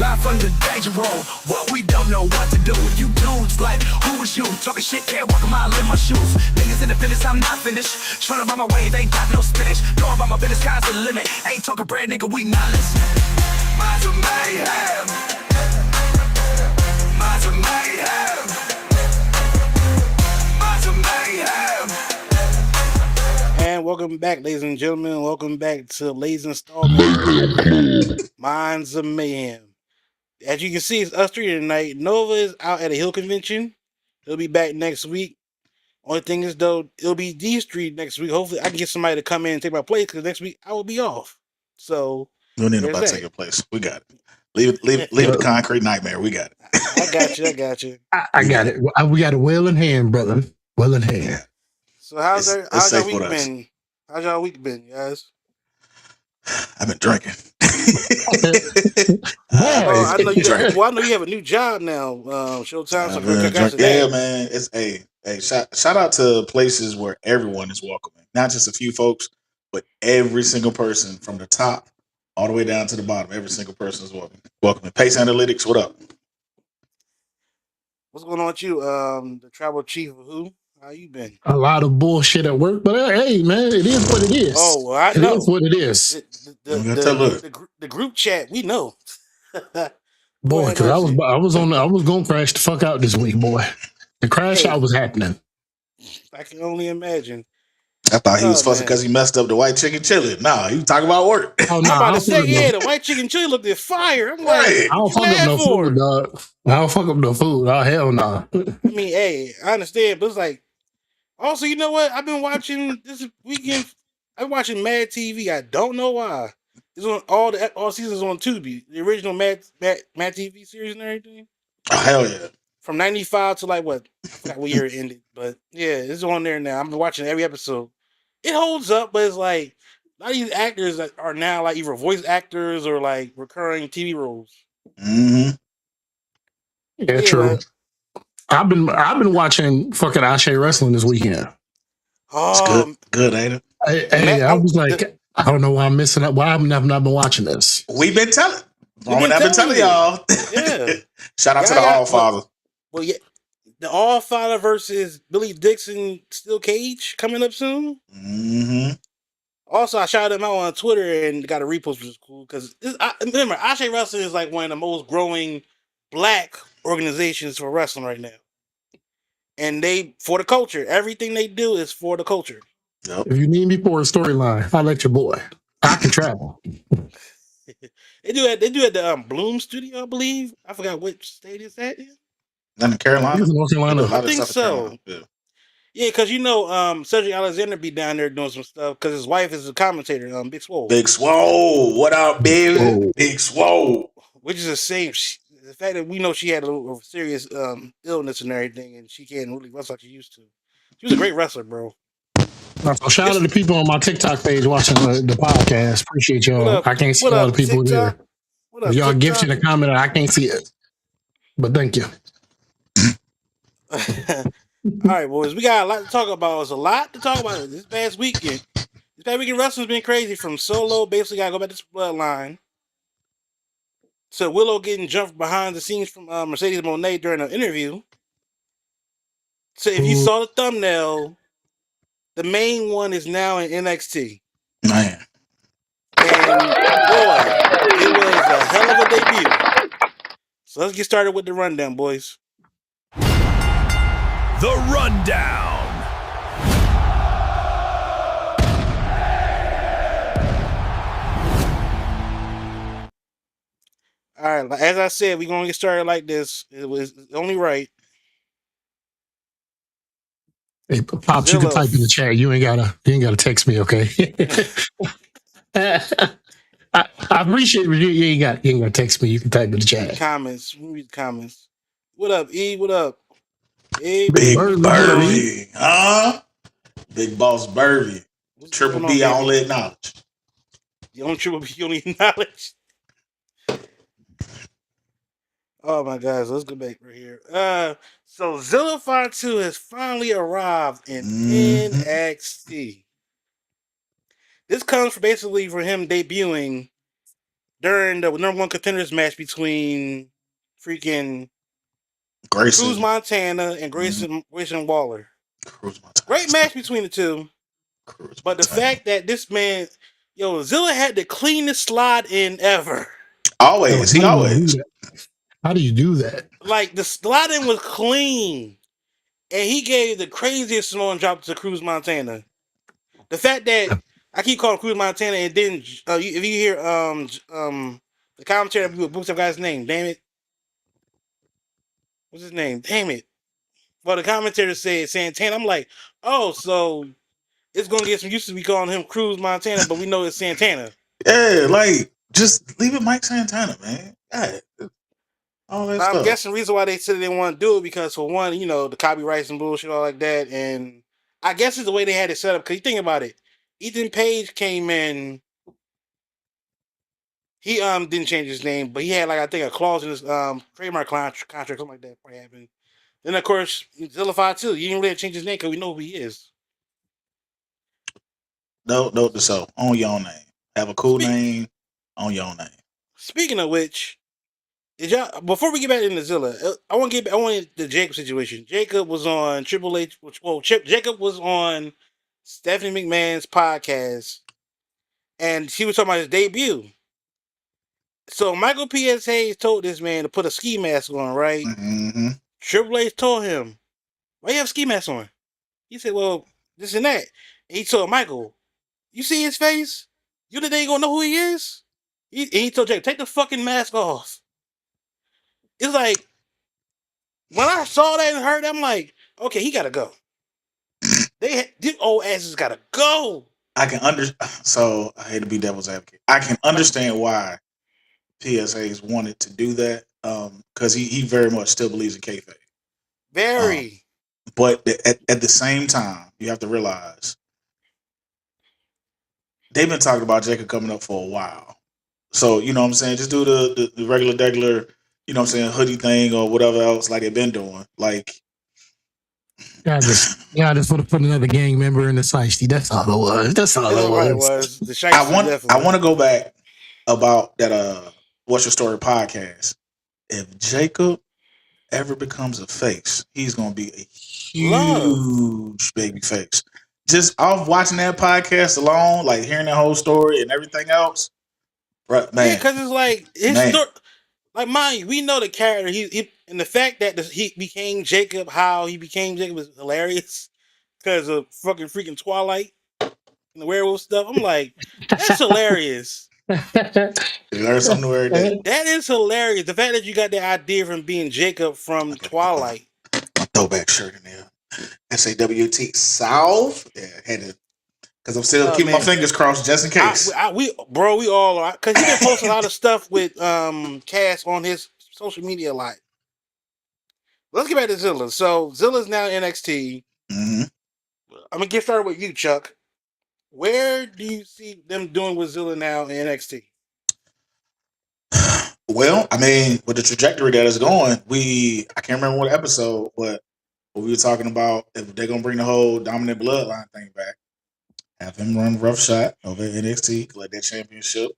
life under danger roll. What we don't know what to do. You dudes like, who is you? Talking shit, can't walk a mile in my shoes. Niggas in the finish, I'm not finished. Tryna run my way, they got no spinach. Going about my business, sky's the limit. Ain't talking bread, nigga, we not listening. Minds of mayhem. Minds of mayhem. Minds of mayhem. And welcome back, ladies and gentlemen. Welcome back to the latest installment Minds of Mayhem. As you can see, it's us three tonight. Nova is out at a Hill convention. He'll be back next week. Only thing is, though, it'll be D Street next week. Hopefully, I can get somebody to come in and take my place because next week I will be off. So, we don't need nobody to take your place. We got it. Leave the concrete nightmare. We got it. I got you. I got you. I got it. We got it well in hand, brother. Well in hand. So how's y'all week been? How's y'all week been, guys? I've been drinking. I know you have a new job now. Showtime. So yeah, man. It's shout out to places where everyone is welcoming, not just a few folks, but every single person from the top all the way down to the bottom. Every single person is welcoming. Pace Analytics, what up? What's going on with you? The travel chief of who? How you been? A lot of bullshit at work, but hey, man, it is what it is. Oh, well, I know. It is what it is. The group chat, we know. Boy, because I was going to crash the fuck out this week, boy. The crash out was happening. I can only imagine. I thought he was fussing because he messed up the white chicken chili. Nah, he was talking about work. Oh, no, I'm about to say, the white chicken chili looked at fire. I'm like, I don't fuck up no food, dog. I don't fuck up no food. Oh, hell no. I mean, hey, I understand, but it's like, also, you know what? I've been watching this weekend. I'm watching Mad TV. I don't know why. It's on all seasons on Tubi. The original Mad TV series and everything. Oh, hell yeah. From 95 to I forgot what year it ended. But yeah, it's on there now. I've been watching every episode. It holds up, but it's like a lot of these actors that are now like either voice actors or like recurring TV roles. Mm-hmm. Yeah, true. Man. I've been watching fucking Ashe wrestling this weekend. Oh, it's good, ain't it? Hey, I was like, I don't know why I'm missing out. Why I've not been watching this? We've been telling. I've been telling y'all. Yeah. Shout out to the Allfather. Well, yeah, the Allfather versus Billy Dixon Steel Cage coming up soon. Mm-hmm. Also, I shouted him out on Twitter and got a repost, which is cool because remember, Ashe Wrestling is like one of the most growing black organizations for wrestling right now. And they for the culture. Everything they do is for the culture. Yep. If you need me for a storyline, I'll let your boy. I can travel. They do at the Bloom Studio, I believe. I forgot which state is that in. In Carolina. North Carolina. I think so. Yeah, because Cedric Alexander be down there doing some stuff because his wife is a commentator, Big Swole. Big Swole, what up, baby? Big Swole. Which is the same. The fact that we know she had a little serious illness and everything, and she can't really wrestle like she used to. She was a great wrestler, bro. So shout out to the people on my TikTok page watching the podcast. Appreciate y'all. I can't see all the people there. Y'all gifts in the comment. I can't see it, but thank you. All right, boys. We got a lot to talk about. There's a lot to talk about this past weekend. This past weekend wrestling's been crazy. From Solo, basically got to go back to this bloodline. So Willow getting jumped behind the scenes from Mercedes Moné during an interview. So if you saw the thumbnail, the main one is now in NXT. Man. And boy, it was a hell of a debut. So let's get started with the rundown, boys. The rundown. All right, as I said, we're gonna get started like this. It was only right. Hey, Pops, Zilla. You can type in the chat. You ain't gotta text me, okay? I appreciate it. You ain't gotta text me. You can type in the chat. Comments. Read the comments. What up, E? What up? Big Burvy. Huh? Big Boss Burvy. Triple B, I only acknowledge. You don't Triple B, you only acknowledge. Oh my God, so let's go back right here. So Zilla Fatu has finally arrived in NXT. This comes basically for him debuting during the number 1 contenders match between freaking Grayson. Cruz Montana and Grayson Waller. Great match between the two. But the fact that this man, Zilla had the cleanest slide in ever. Always. He always. How do you do that? Like, the slide in was clean. And he gave the craziest Samoan drop to Cruz Montana. The fact that I keep calling Cruz Montana and then if you hear the commentary with Boots of guy's name, damn it. What's his name? Damn it. Well, the commentator said Santana. I'm like, oh, so it's gonna get some used to be calling him Cruz Montana, but we know it's Santana. Yeah, like just leave it Mike Santana, man. God. All that stuff. I'm guessing the reason why they said they didn't want to do it because for one, the copyrights and bullshit, all like that, and I guess it's the way they had it set up. Because you think about it, Ethan Page came in. He didn't change his name, but he had I think a clause in his trademark contract, something like that. Probably happened. Then of course Zilla Fatu, you didn't really change his name because we know who he is. No, so own your own name. Have a cool name. Own your own name. Speaking of which, before we get back into Zilla, I want the Jacob situation. Jacob was on Triple H. Jacob was on Stephanie McMahon's podcast, and she was talking about his debut. So Michael P.S. Hayes told this man to put a ski mask on, right? Mm-hmm. Triple H told him, "Why you have a ski mask on?" He said, "Well, this and that." And he told Michael, "You see his face? You think they ain't gonna know who he is?" He told Jacob, "Take the fucking mask off." It's like, when I saw that and heard that, I'm like, okay, he gotta go. These old asses gotta go. I can so I hate to be devil's advocate. I can understand why PSAs wanted to do that, because he very much still believes in kayfabe. Very. But at the same time, you have to realize they've been talking about Jacob coming up for a while. So, you know what I'm saying? Just do the regular, you know what I'm saying, hoodie thing or whatever else like they've been doing. Like, just want to put another gang member in the shiesty. That's all it was. That's all it was. The shiesty I want to go back about that What's Your Story podcast. If Jacob ever becomes a face, he's going to be a huge baby face. Just off watching that podcast alone, like hearing that whole story and everything else, right, man. Yeah, because it's like his story. Like, mind you, we know the character. He and the fact that he became Jacob, how he became Jacob is hilarious because of fucking freaking Twilight and the werewolf stuff. I'm like, that's hilarious. You learn something every day. That is hilarious. The fact that you got the idea from being Jacob from Twilight. My throwback shirt in there. SAWT South. Yeah, had to, because I'm still keeping my fingers crossed just in case. We all are, because he been posting a lot of stuff with Cass on his social media a lot. Let's get back to Zilla. So Zilla's now NXT. Mm-hmm. I'm gonna get started with you, Chuck. Where do you see them doing with Zilla now in NXT? Well, I mean, with the trajectory that is going, I can't remember what episode, but we were talking about if they're gonna bring the whole dominant bloodline thing back, have him run rough shot over at NXT, collect that championship,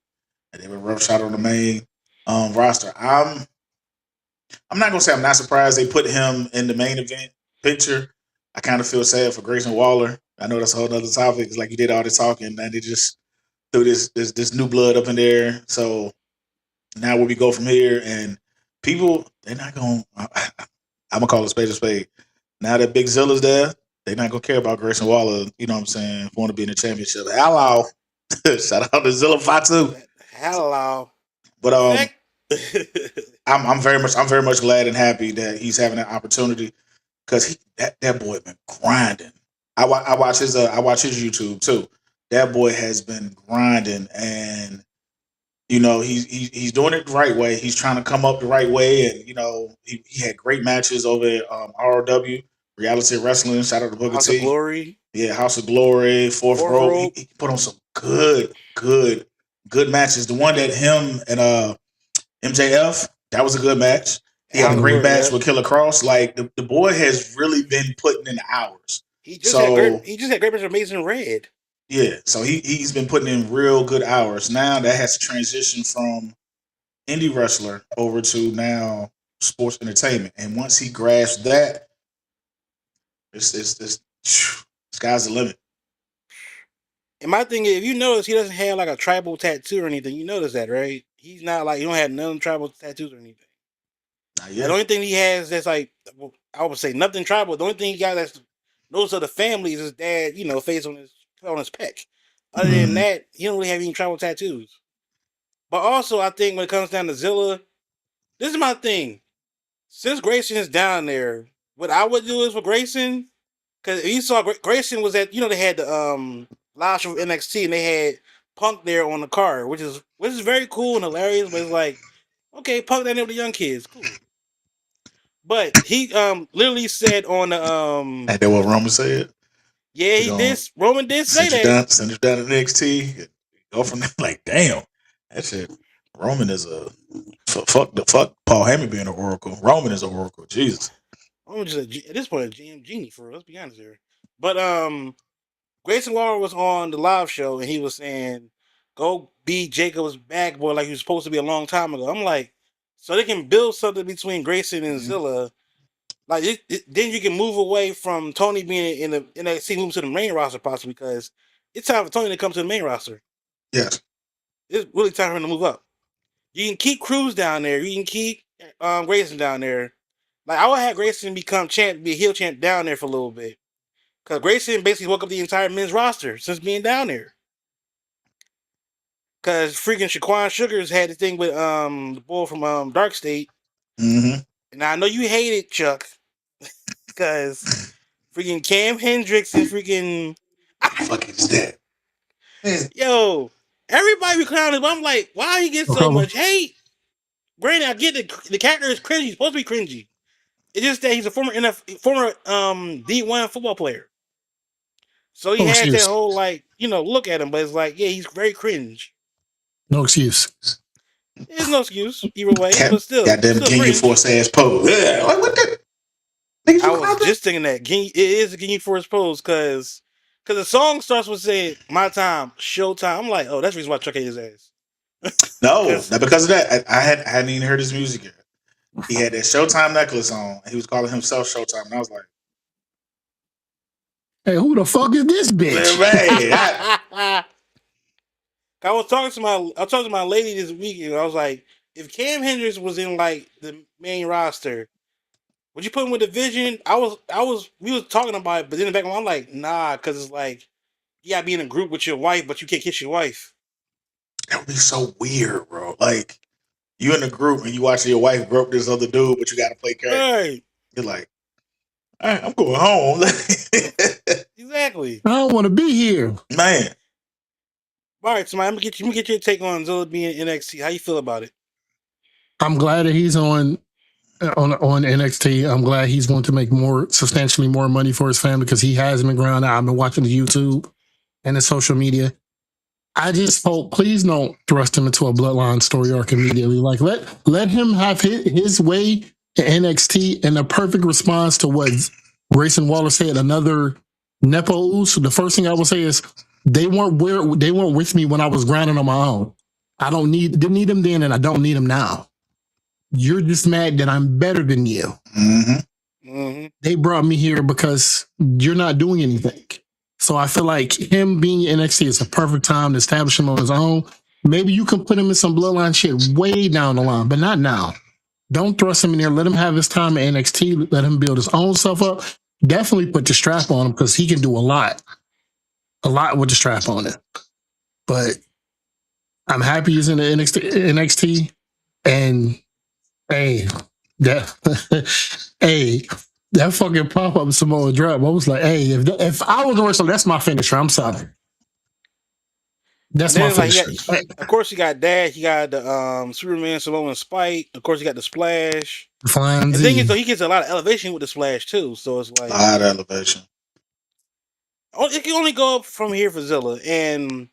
and they were rough shot on the main roster. I'm not gonna say I'm not surprised they put him in the main event picture. I kind of feel sad for Grayson Waller. I know that's a whole other topic. It's like you did all this talking, and they just threw this new blood up in there. So now where we go from here, and people, they're not gonna. I'm gonna call a spade. Now that Big Zilla's there, they're not gonna care about Grayson Waller. You know what I'm saying? Want to be in the championship? Hello, shout out to Zilla Fatu. Hello, but I'm very much glad and happy that he's having that opportunity, because that boy been grinding. I watch his YouTube too. That boy has been grinding, and you know he's doing it the right way. He's trying to come up the right way, and you know he had great matches over at ROW Reality Wrestling. Shout out to Booker T. House of Glory. Yeah, House of Glory, Fourth Row. He put on some good matches. The one that him and MJF, that was a good match. He had a great match with Killer Cross. Like the boy has really been putting in the hours. He just had great match with Amazing Red. Yeah, so he's been putting in real good hours. Now that has to transition from indie wrestler over to now sports entertainment. And once he grasps that, it's sky's the limit. And my thing is, if you notice, he doesn't have like a tribal tattoo or anything. You notice that, right? He's not like, he don't have none tribal tattoos or anything. Not The yet. only thing he has that's like, well, I would say nothing tribal. The only thing he got that's those are the families his dad, face on his pec. Other than that, he don't really have any tribal tattoos. But also, I think when it comes down to Zilla, this is my thing. Since Grayson is down there, what I would do is for Grayson, because you saw Grayson was at, they had the live show of NXT and they had Punk there on the card, which is very cool and hilarious. But it's like, okay, Punk down there with the young kids, cool. But he literally said on the And that what Roman said. Yeah, he did. Roman did say that. Send you down to NXT. Go from there. Like, damn, that shit. Roman is a fuck Paul Heyman being an oracle. Roman is an oracle. Jesus. I'm just at this point a GM genie for real. Let's be honest here. But Grayson Waller was on the live show and he was saying, "Go be Jacob's bag boy like he was supposed to be a long time ago." I'm like, so they can build something between Grayson and Zilla. Like then you can move away from Tony being in the NXT, move to the main roster possibly because it's time for Tony to come to the main roster. Yes, it's really time for him to move up. You can keep Cruz down there. You can keep Grayson down there. Like I would have Grayson become champ, be a heel champ down there for a little bit. Because Grayson basically woke up the entire men's roster since being down there. Because freaking Shaquan Sugars had the thing with the boy from Dark State. Mm-hmm. And I know you hate it, Chuck. Because freaking Cam Hendricks and freaking fucking dead. Yo, everybody be clowning, but I'm like, why he get so much hate? Granted, I get the character is cringy. He's supposed to be cringy. It's just that he's a former D1 football player. So he had that whole look at him, but it's like, yeah, he's very cringe. No excuse. There's no excuse either way, but still. Goddamn Gingy Force ass pose. Yeah, like what the? I was just thinking that it is a Gingy Force pose because the song starts with saying "My time, showtime." I'm like, oh, that's the reason why Chuck ate his ass. No, not because of that. I hadn't even heard his music yet. He had that Showtime necklace on. He was calling himself Showtime, and I was like, "Hey, who the fuck is this bitch?" I was talking to my lady this weekend. I was like, if Cam Hendricks was in like the main roster, would you put him with the Vision? We was talking about it, but then in the back of my mind, I'm like, nah, because it's like you gotta be in a group with your wife, but you can't kiss your wife. That would be so weird, bro. Like you in a group and you watching your wife grope this other dude, but you gotta play character. Right. You're like, all right, I'm going home. Exactly. I don't want to be here, man. All right, so I'm gonna get your take on Zilla being NXT. How you feel about it? I'm glad that he's on NXT. I'm glad he's going to make substantially more money for his family because he has been grounded. I've been watching the YouTube and the social media. I just hope, please don't thrust him into a bloodline story arc immediately. Like let him have his way in NXT, and the perfect response to what Grayson Waller said, another Nepo Uso. The first thing I will say is they weren't with me when I was grounded on my own. Didn't need them then, and I don't need them now. You're just mad that I'm better than you. Mm-hmm. Mm-hmm. They brought me here because you're not doing anything. So I feel like him being in NXT is a perfect time to establish him on his own. Maybe you can put him in some bloodline shit way down the line, but not now. Don't thrust him in there. Let him have his time at NXT. Let him build his own stuff up. Definitely put the strap on him because he can do a lot with the strap on it. But I'm happy he's in the NXT and hey, that fucking pop-up Samoa drop. I was like, hey, if I was a wrestler, that's my finisher. I'm sorry. That's my finisher. Of course, he got that. He got the Superman Samoan Spite. Of course, he got the Splash. Flying the thing is, though, he gets a lot of elevation with the Splash, too. So it's like... a lot of elevation. It can only go up from here for Zilla. And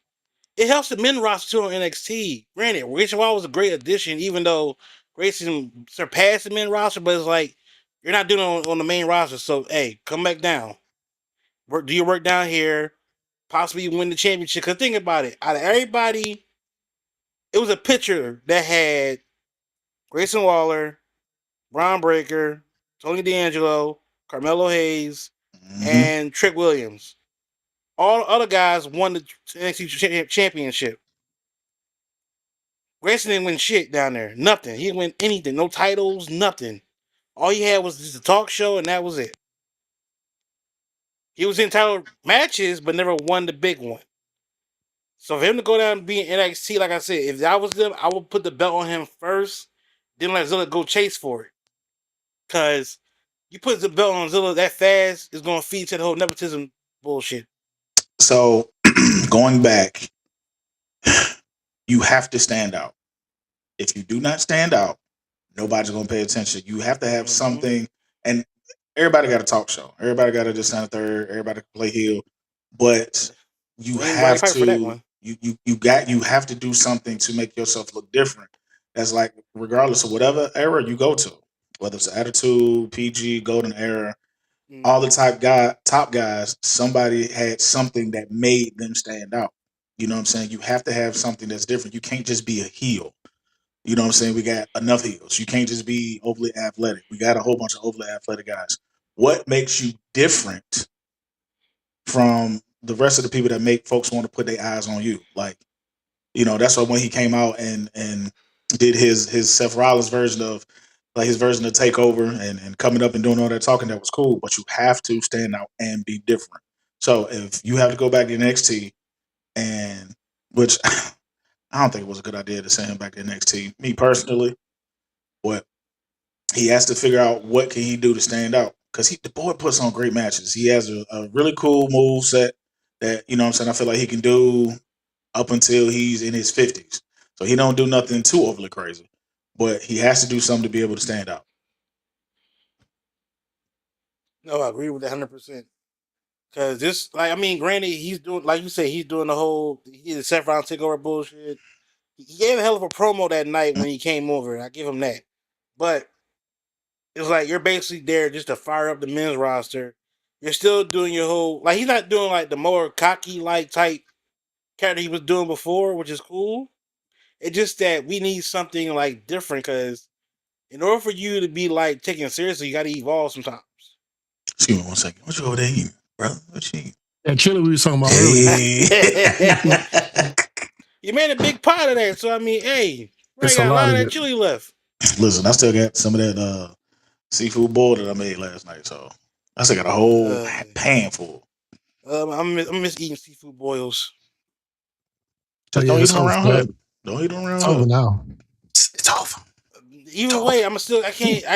it helps the men roster, too, on NXT. Granted, Grayson Waller was a great addition, even though Grayson surpassed the men roster. But it's like, you're not doing it on the main roster. So, hey, come back down. Do your work down here. possibly win the championship. Because think about it. Out of everybody, it was a picture that had Grayson Waller, Braun Breaker, Tony D'Angelo, Carmelo Hayes, Mhm. and Trick Williams. All the other guys won the NXT championship. Grayson didn't win shit down there. Nothing. He didn't win anything. No titles, nothing. All he had was just a talk show, and that was it. He was in title matches, but never won the big one. So for him to go down and be in NXT, like I said, if I was them, I would put the belt on him first, then let Zilla go chase for it. Because you put the belt on Zilla that fast, it's going to feed to the whole nepotism bullshit. So going back, you have to stand out. If you do not stand out, nobody's gonna pay attention. You have to have something, and everybody got a talk show. Everybody got to just stand third. Everybody can play heel, but you have to. You have to do something to make yourself look different. That's like regardless of whatever era you go to, whether it's Attitude, PG, Golden Era, all the top guys, somebody had something that made them stand out. You know what I'm saying? You have to have something that's different. You can't just be a heel. You know what I'm saying? We got enough heels. You can't just be overly athletic. We got a whole bunch of overly athletic guys. What makes you different from the rest of the people that make folks want to put their eyes on you? Like, you know, that's why when he came out and did his Seth Rollins version of like his version of Takeover and coming up and doing all that talking, that was cool. But you have to stand out and be different. So if you have to go back to NXT, and which I don't think it was a good idea to send him back to NXT, me personally, but he has to figure out what can he do to stand out, because the boy puts on great matches. He has a really cool move set that, you know what I'm saying, I feel like he can do up until he's in his 50s. So he don't do nothing too overly crazy, but he has to do something to be able to stand out. No, I agree with that 100%. Because this, like, I mean, granted, he's doing, like you say, he's doing the whole, he did the Seth Rollins takeover bullshit. He gave a hell of a promo that night when he came over. I give him that. But it's like you're basically there just to fire up the men's roster. You're still doing your whole, like, he's not doing like the more cocky like type character he was doing before, which is cool. It's just that we need something like different, because in order for you to be like taken seriously, you got to evolve sometimes. Excuse me 1 second. What you over there eating, brother? What you eating? That chili we was talking about earlier. Hey. You made a big pot of that, so I mean, hey, we It's got a a lot lot of of that it. chili left. Listen, I still got some of that seafood boil that I made last night, so I still got a whole pan full. I miss eating seafood boils. Just don't eat them around her. Don't eat them around It's her. over now. It's over. Either way, I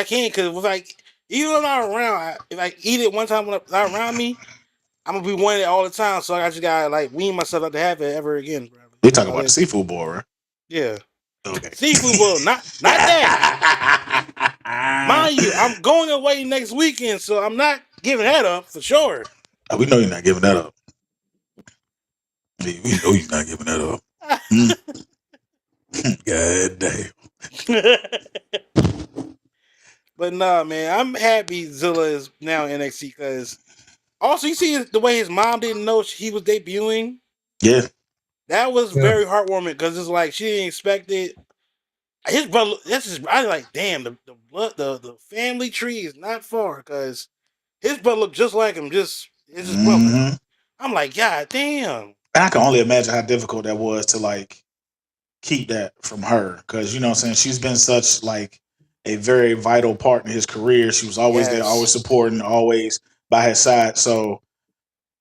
can't because like even when I'm not around, if I eat it one time when it's not around me, I'm gonna be wanting it all the time. So I just gotta like wean myself not to have it ever again. Bro. We talking about the seafood boil, right? Yeah. Okay. Seafood boil, not that. Mind you, I'm going away next weekend, so I'm not giving that up for sure. We know you're not giving that up. We know you're not giving that up. God damn. But nah, man, I'm happy Zilla is now in NXT, because also you see the way his mom didn't know he was debuting. Yeah. That was very heartwarming, because it's like she didn't expect it. His brother, I was like, damn, the blood, the family tree is not far, because his brother looked just like him, it's his brother. I'm like, God damn. And I can only imagine how difficult that was to like keep that from her, because you know what I'm saying, she's been such like a very vital part in his career. She was always there, always supporting, always by his side. So,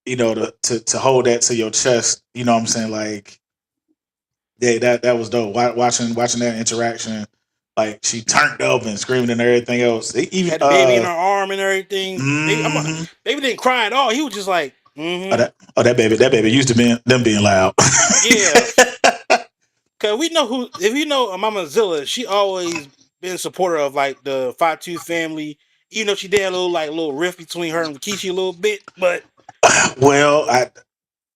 you know, to hold that to your chest, you know what I'm saying, like, yeah, that was dope. Watching that interaction, like she turned up and screaming and everything else. They even had the baby in her arm and everything. Baby didn't cry at all. He was just like, that baby used to being loud. Yeah. Cause we know if you know Mama Zilla, she always been a supporter of like the Fatu family. Even though she did a little rift between her and Rikishi a little bit, but well,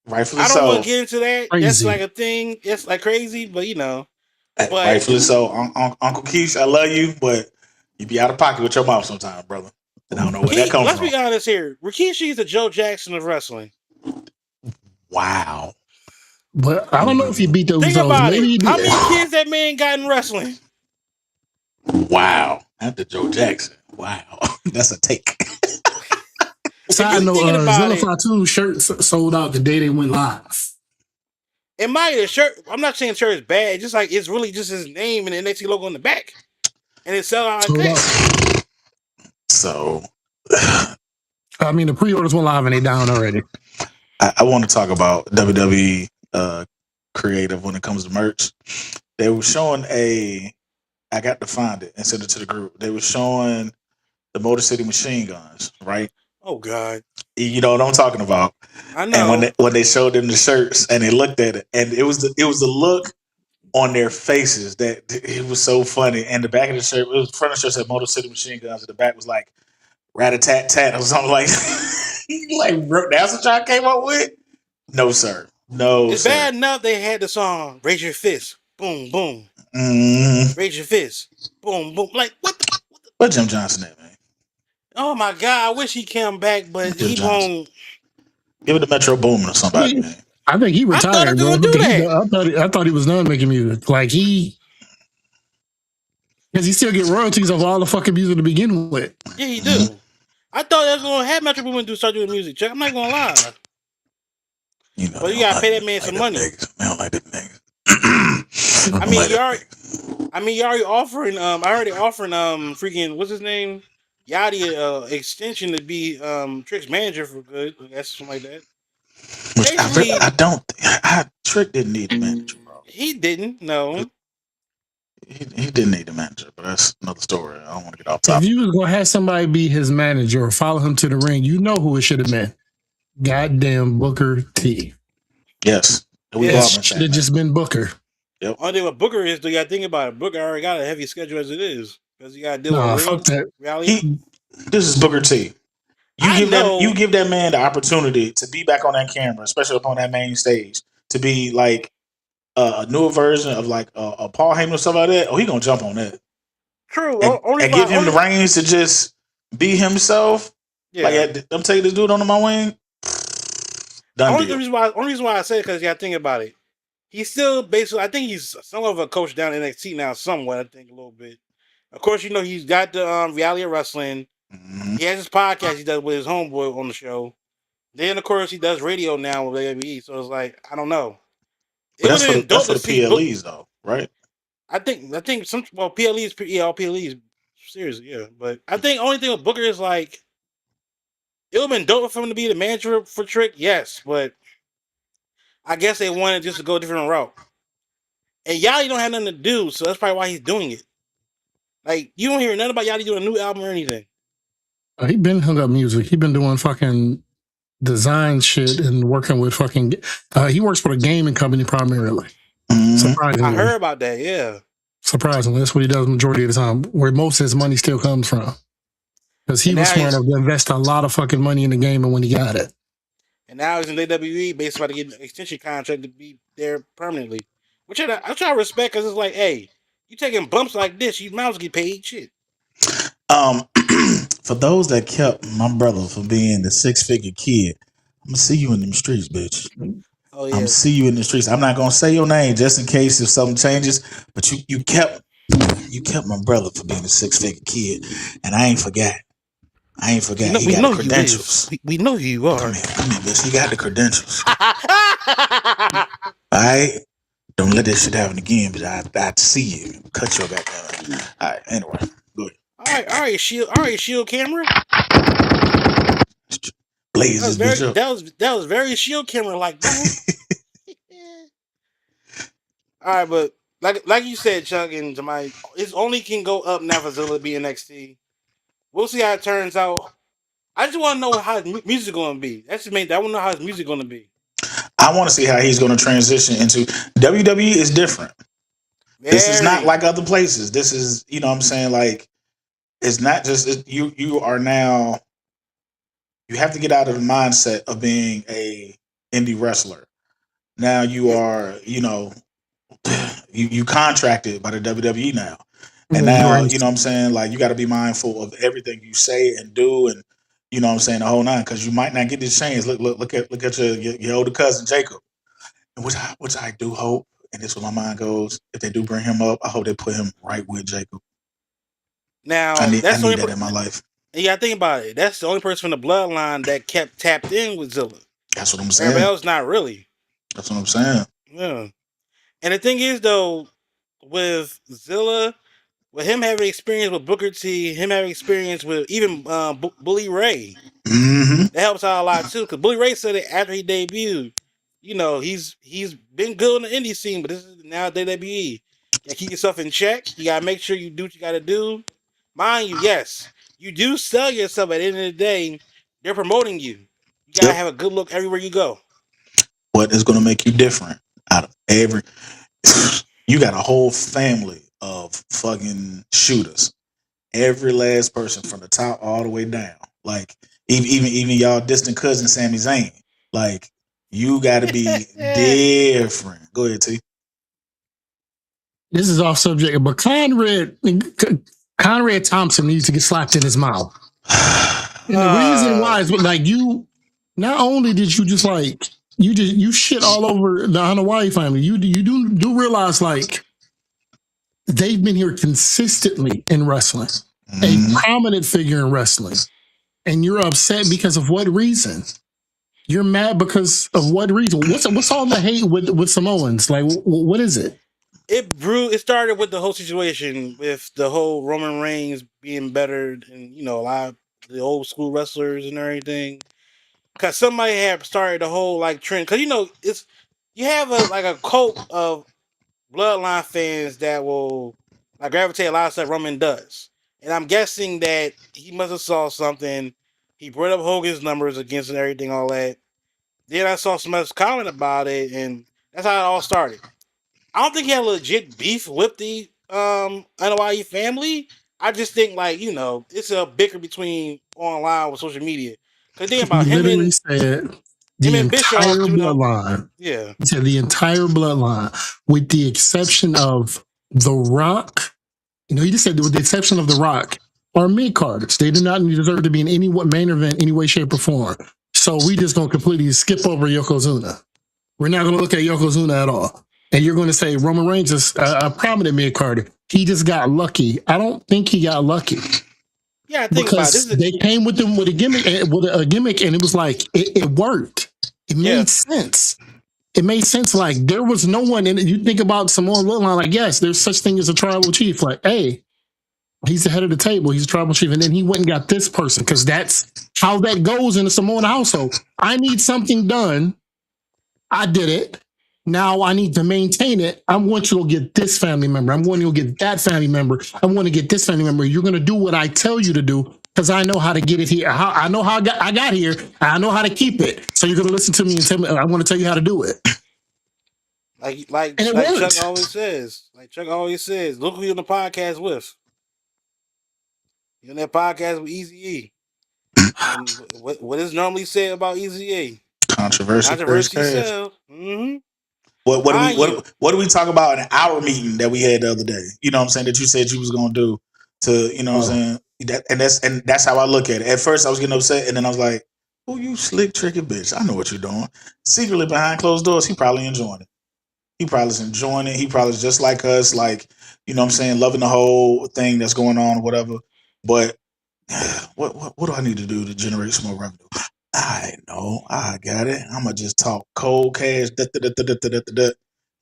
rightfully so. I don't want to get into that. Crazy. That's like a thing. It's like crazy, but you know. Rightfully so. Uncle Keith, I love you, but you be out of pocket with your mom sometimes, brother. And I don't know where that comes from. Let's be honest here. Rikishi is the Joe Jackson of wrestling. Wow. But I don't know if he beat the Think Usos. about Maybe he it. How did. many kids that man got in wrestling? Wow. After Joe Jackson. Wow. That's a take. Side you thinking note, about Zilla it- Fatu shirts sold out the day they went live. In my shirt, I'm not saying shirt is bad. It's just like it's really just his name and the NXT logo on the back, and it sell out like Sold that. out. So I mean, the pre-orders went live and they down already. I want to talk about WWE creative when it comes to merch. They were showing I got to find it and send it to the group. They were showing the Motor City Machine Guns, right? Oh God, You know what I'm talking about. I know. And when they showed them the shirts and they looked at it, and it was the look on their faces that it was so funny. And the back of the shirt, it was the front of the shirt said Motor City Machine Guns, and the back was like rat-a-tat-tat or something like like, bro, that's what y'all came up with? No, sir. No, It's sir. bad enough they had the song "Raise Your Fist," boom, boom. Raise your fist, boom, boom. Like what? What Jim Johnson at, man? Oh my God, I wish he came back, but Jim he Johnson. won't. Give it to Metro Boomin or somebody, man. I think he I thought retired, he was bro. gonna do that. I thought he was done making music. Like because he still get royalties of all the fucking music to begin with. Yeah, he do. I thought that was gonna have Metro Boomin start doing music. Chuck, I'm not gonna lie. You know, Well, you gotta pay that man some money. I don't like them niggas. I mean, you already offering. I already offering. Freaking, what's his name? Yachty, extension to be Trick's manager for good. That's something like that. Which Basically, Trick didn't need a manager, bro. he didn't. No. He didn't need a manager, but that's another story. I don't want to get off If topic. you was gonna have somebody be his manager or follow him to the ring, you know who it should have been. Goddamn Booker T. Yes. Yeah. It should have just been Booker. Only thing with Booker is, do you gotta think about it? Booker already got a heavy schedule as it is because you gotta deal Nah, with fuck that. reality. This is Booker T. You give that man the opportunity to be back on that camera, especially up on that main stage, to be like a newer version of like a Paul Heyman or stuff like that. Oh, he gonna jump on that. True. And give him the reins to just be himself. Yeah. Like, I'm taking this dude under my wing. Only reason why I say it because you gotta think about it. He's still basically. I think he's somewhat of a coach down in NXT now, somewhat. I think a little bit. Of course, you know he's got the reality of wrestling. Mm-hmm. He has his podcast he does with his homeboy on the show. Then of course he does radio now with WWE. So it's like I don't know. But that's for the PLEs though, right? I think some PLEs, all PLEs, seriously, yeah. But I think only thing with Booker is like it would have been dope for him to be the manager for Trick, yes, but I guess they wanted just to go a different route. And Yachty don't have nothing to do, so that's probably why he's doing it. Like you don't hear nothing about Yachty doing a new album or anything. He been hung up music. He been doing fucking design shit and working with fucking. He works for a gaming company primarily. Mm-hmm. Surprisingly, I heard about that. Yeah. Surprisingly, that's what he does majority of the time, where most of his money still comes from. Because he was smart enough to invest a lot of fucking money in the game, and when he got it, and now he's in WWE, basically about to get an extension contract to be there permanently, which I try to respect because it's like, hey, you taking bumps like this, you might as well get paid shit. For those that kept my brother from being the 6-figure kid, I'm gonna see you in them streets, bitch. Oh yeah. I'm gonna see you in the streets. I'm not gonna say your name just in case if something changes, but you kept my brother from being a 6-figure kid, and I ain't forgot. He got the credentials. We know who you are. Come here, bitch. He got the credentials. All right? Don't let that shit happen again, but I see you. Cut your back down. All right, anyway. Go ahead. All right, Shield camera. Blaze this bitch up. That was very Shield camera like that. All right, but like you said, Chuck and Jamai, it only can go up now for Zilla to be NXT. We'll see how it turns out. I just want to know how his music going to be. That's the main thing. I want to know how his music going to be. I want to see how he's going to transition into WWE. Is different. This is not like other places. This is, you know what I'm saying? Like, it's not just, you are now, you have to get out of the mindset of being a indie wrestler. Now you are, you know, you contracted by the WWE now. And now, you know what I'm saying? Like, you got to be mindful of everything you say and do. And, You know what I'm saying? The whole nine, because you might not get this chance. Look at your older cousin Jacob, and which I do hope, and this is where my mind goes. If they do bring him up, I hope they put him right with Jacob. Now I need that's the only that in my life. yeah, think about it. That's the only person from the bloodline that kept tapped in with Zilla. That's what I'm Everybody saying. else not really. That's what I'm saying. Yeah. And the thing is though, with Zilla, with him having experience with Booker T, him having experience with even Bully Ray, Mm-hmm. that helps out a lot too. Because Bully Ray said it after he debuted. You know, he's been good in the indie scene, but this is now WWE. You gotta keep yourself in check. You gotta make sure you do what you gotta do. Mind you, yes, you do sell yourself. At the end of the day, they're promoting you. You gotta have a good look everywhere you go. What is going to make you different out of every? You got a whole family of fucking shooters. Every last person from the top all the way down. Like even y'all distant cousin Sami Zayn. Like you got to be different. Go ahead, T. This is off subject, but Conrad Thompson needs to get slapped in his mouth. And the reason why is like you. Not only did you just like you shit all over the Hanawari family, you do realize like they've been here consistently in wrestling, a prominent figure in wrestling, and you're upset because of what reason? You're mad because of what reason? What's all the hate with Samoans? Like, what is it? It started with the whole situation with the whole Roman Reigns being better than a lot of the old school wrestlers and everything. Because somebody had started the whole like trend. Because it's you have a cult of bloodline fans that will like gravitate a lot of stuff Roman does, and I'm guessing that he must have saw something. He brought up Hogan's numbers against and everything, all that. Then I saw some other comment about it, and that's how it all started. I don't think he had legit beef with the NYE family. I just think it's a bicker between online with social media. Cause think about He him literally and said the entire bloodline. Yeah. He said the entire bloodline, with the exception of The Rock. He just said with the exception of The Rock, are mid-carders. They do not deserve to be in any main event, any way, shape, or form. So we just going to completely skip over Yokozuna. We're not going to look at Yokozuna at all. And you're going to say Roman Reigns is a prominent mid-carder. He just got lucky. I don't think he got lucky. Yeah, I think because about it. They came with them with a gimmick, and it was like it worked. It made sense. It made sense. Like there was no one in it. You think about Samoan bloodline, like yes, there's such thing as a tribal chief. Like, hey, he's the head of the table. He's a tribal chief, and then he went and got this person because that's how that goes in a Samoan household. I need something done. I did it. Now I need to maintain it. I'm going to go get this family member. I'm going to go get that family member. I'm going to get this family member. You're going to do what I tell you to do because I know how to get it here. I know how I got here. I know how to keep it. So you're going to listen to me and tell me. I want to tell you how to do it. Like Chuck always says. Like Chuck always says, look who you're on the podcast with. You're on that podcast with Eazy-E. And what is normally said about Eazy-E? Controversy. Mm-hmm. What do we talk about in our meeting that we had the other day? You know what I'm saying? That you said you was gonna do to, you know what I'm saying? That's how I look at it. At first I was getting upset, and then I was like, "Oh, you slick, tricky bitch! I know what you're doing." Secretly behind closed doors, he probably enjoying it. He probably is enjoying it. He probably is just like us, like, you know what I'm saying, loving the whole thing that's going on, or whatever. But what do I need to do to generate some more revenue? I know, I got it. I'm gonna just talk cold cash.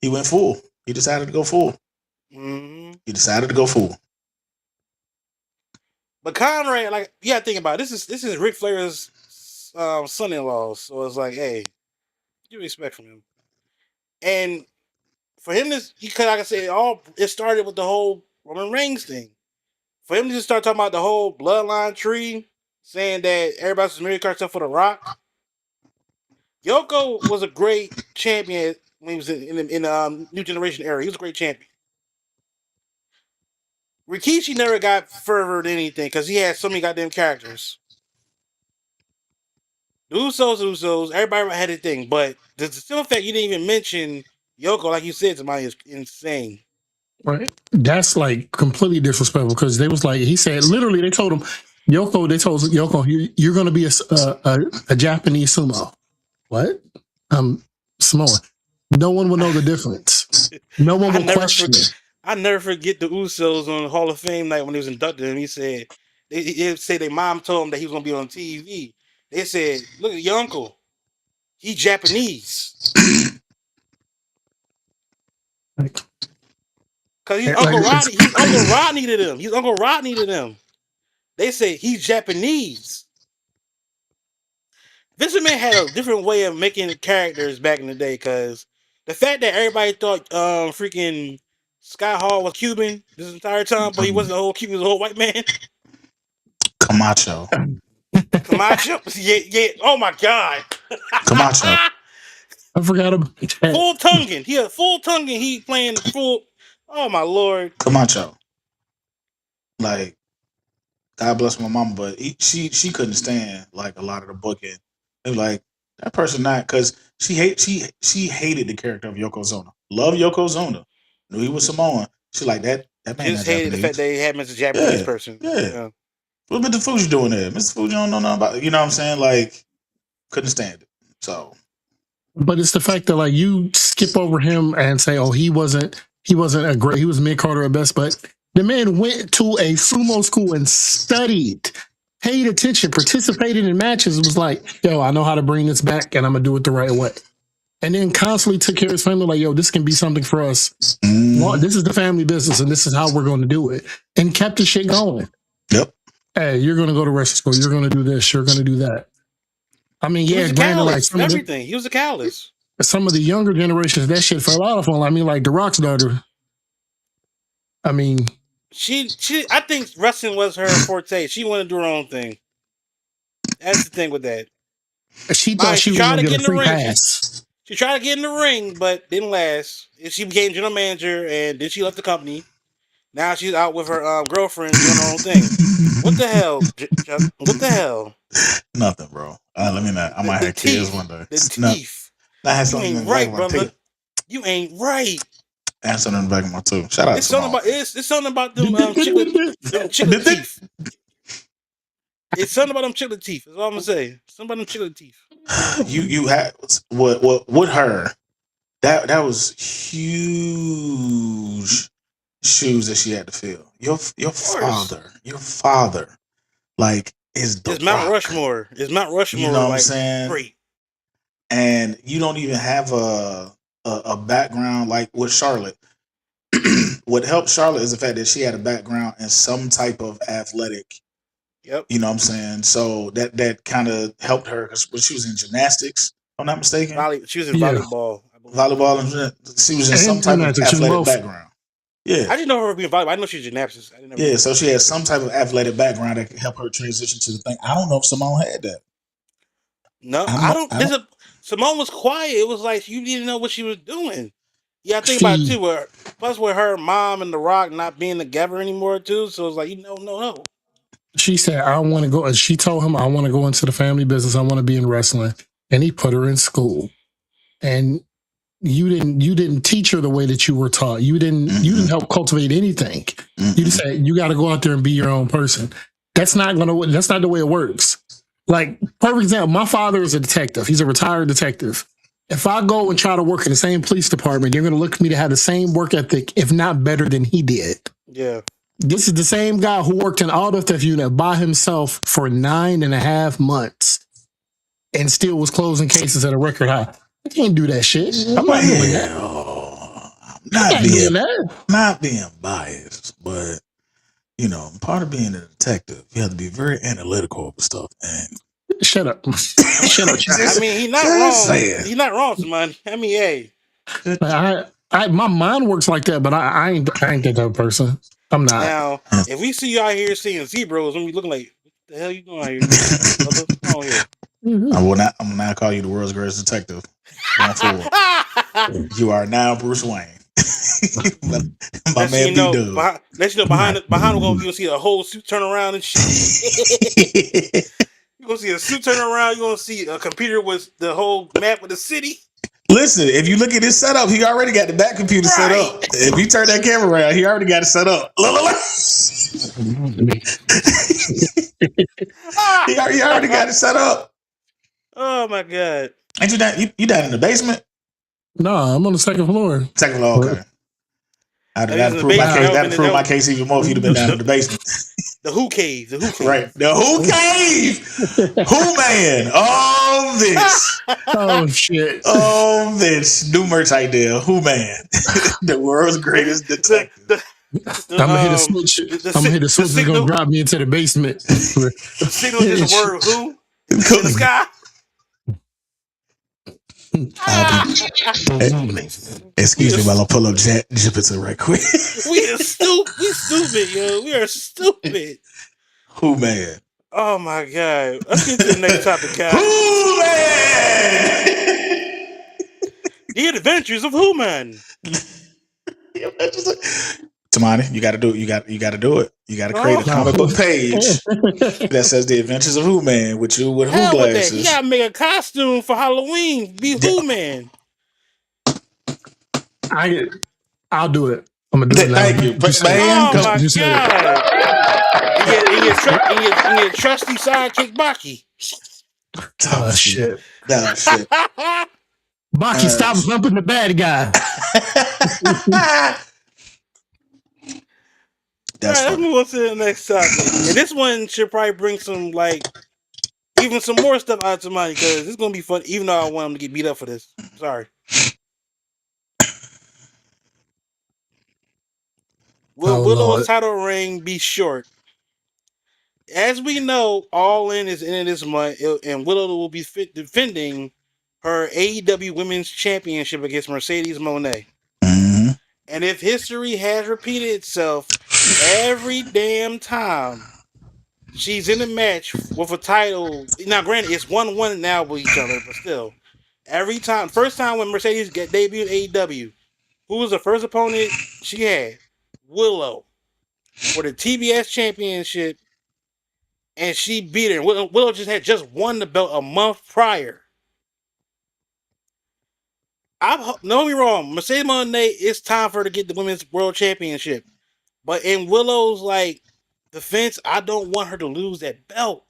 He went full. He decided to go full. Mm-hmm. He decided to go full. But Conrad, like, you gotta think about it. This is Ric Flair's son-in-law, so it's like, hey, you respect from him. And for him, like I said, it started with the whole Roman Reigns thing. For him to just start talking about the whole bloodline tree, saying that everybody's married card except for The Rock. Yoko was a great champion when he was in the New Generation era. He was a great champion. Rikishi never got further than anything because he had so many goddamn characters. The Usos, everybody had a thing. But the simple fact you didn't even mention Yoko, like you said, to me, is insane. Right. That's like completely disrespectful because they was like, he said, literally, they told him, Yoko, they told Yoko, you're going to be a Japanese sumo. What? Samoan. No one will know the difference. No one will question it. I never forget the Usos on Hall of Fame night when he was inducted, and he said, they say their mom told him that he was going to be on TV. They said, look at your uncle. He's Japanese. Because he's Uncle Rodney. He's Uncle Rodney to them. He's Uncle Rodney to them. They say he's Japanese. Vince McMahon had a different way of making characters back in the day, because the fact that everybody thought freaking Scott Hall was Cuban this entire time, but he wasn't a whole Cuban, he was a whole white man. Camacho. Yeah. Oh my God. Camacho. I forgot about that. Full tonguing. He had full tonguing. He playing full. Oh my Lord. Camacho. Like, God bless my mama, but she couldn't stand like a lot of the booking. They were like, that person not, because she hated the character of Yokozuna. Love Yokozuna. Knew he was Samoan. She like that man. Just hated the fact that he had Mr. Japanese person. Yeah. What Mr. Fuji doing there? Mr. Fuji don't know nothing about it. You know what I'm saying? Like, couldn't stand it. So, but it's the fact that like you skip over him and say, oh, he wasn't a great, he was mid-carder at best, but the man went to a sumo school and studied, paid attention, participated in matches, was like, yo, I know how to bring this back and I'm gonna do it the right way. And then constantly took care of his family, like, yo, this can be something for us. Well, this is the family business and this is how we're going to do it. And kept the shit going. Yep. Hey, you're going to go to wrestling school. You're going to do this. You're going to do that. I mean, He yeah, was a granted, like everything. He was a callous. Some of the younger generations, that shit fell out of them. I mean, like The Rock's daughter. I mean, I think wrestling was her forte. She wanted to do her own thing. That's the thing with that. She thought she was going to get a free pass. She tried to get in the ring, but didn't last. She became general manager, and then she left the company. Now she's out with her girlfriend doing her own thing. What the hell, Chuck? What the hell? Nothing, bro. Let me not. I might have kids one day. The teeth. You ain't right, brother. You ain't right. I have something in the back of my tooth. Shout out. It's something about them chiclet teeth. It's something about them chiclet teeth. That's all I'm gonna say. Something about them chiclet teeth. You had what her? That was huge shoes that she had to fill. Your father, like is the Mount Rock. Rushmore. It's Mount Rushmore. You know what I'm saying? Great. And you don't even have a background like with Charlotte. What helped Charlotte is the fact that she had a background in some type of athletic. Yep. You know what I'm saying? So that kind of helped her because she was in gymnastics, if I'm not mistaken. She was in volleyball. Volleyball, and she was in some type of athletic background. Yeah. I didn't know her being volleyball. I know she was gymnastics. So she had some type of athletic background that could help her transition to the thing. I don't know if Simone had that. No, I don't. Simone was quiet. It was like you didn't know what she was doing. Yeah, I think about it too. Plus, with her mom and The Rock not being together anymore too, so it's like no. She said, "I want to go." And she told him, "I want to go into the family business. I want to be in wrestling." And he put her in school. And you didn't teach her the way that you were taught. You didn't help cultivate anything. You just said you got to go out there and be your own person. That's not the way it works. Like, perfect example, my father is a detective. He's a retired detective. If I go and try to work in the same police department, you're going to look at me to have the same work ethic, if not better than he did. Yeah. This is the same guy who worked in auto theft unit by himself for 9.5 months and still was closing cases at a record high. I can't do that shit. I'm not doing that. Not being biased, but part of being a detective, you have to be very analytical with stuff. And shut up. Shut up. I mean, he's not wrong. He's not wrong, man. I mean, hey. My mind works like that, but I ain't that type of person. I'm not. Now, if we see you out here seeing zebras, and we looking like, what the hell you doing out here? What's on here? I'm gonna now call you the world's greatest detective. Going forward. You are now Bruce Wayne. My man B-Dub. Behind we're gonna see a whole suit turn around and shit. You're gonna see a suit turn around. You're gonna see a computer with the whole map of the city. Listen, if you look at his setup, he already got the back computer set up. If you turn that camera around, he already got it set up. He already got it set up. Oh my god! Ain't you down? You down in the basement? No, I'm on the second floor. Second floor, okay. I'd That have was in the proved my basement. case. That That'd would've prove been- my case even more if you'd have been down in the basement. The Who Cave. The Who Cave. Right. The Who Cave. Who Man. Oh, this. Oh shit! Oh, this. New merch idea. Who Man. The world's greatest detective. I'm gonna hit a switch. I'm gonna hit a switch. It's gonna drop me into the basement. The signal is just a word. Who in the sky? Excuse me while I pull up Jupiter right quick. We are stupid. We stupid, yo. We are stupid. Who Man. Oh my god. Let's get to the next topic, guys. Who Man. The Adventures of Who Man. Tamani, you gotta do it. You gotta do it. You gotta create a comic book page that says The Adventures of Who Man with you with Hell Who with that. glasses. You gotta make a costume for Halloween. Be Who Man. I'll do it. I'm gonna do it now. Thank you. Oh my You said it. god. And your trusty sidekick Baki. Oh shit! Oh shit. Baki, stop humping the bad guy. That's All right, let's funny. move on to the next topic. And this one should probably bring some even some more stuff out to money because it's gonna be fun. Even though I want him to get beat up for this. Sorry. Will Oh, Willow's Lord. title reign be short? As we know, All In is in this month, and Willow will be defending her AEW Women's Championship against Mercedes Moné. Mm-hmm. And if history has repeated itself every damn time she's in a match with a title, now granted it's 1-1 now with each other, but still, every time, first time when Mercedes debuted AEW, who was the first opponent she had? Willow for the TBS Championship, and she beat her. Willow had just won the belt a month prior. Don't get me wrong, Mercedes Moné, it's time for her to get the Women's World Championship. But in Willow's defense, I don't want her to lose that belt.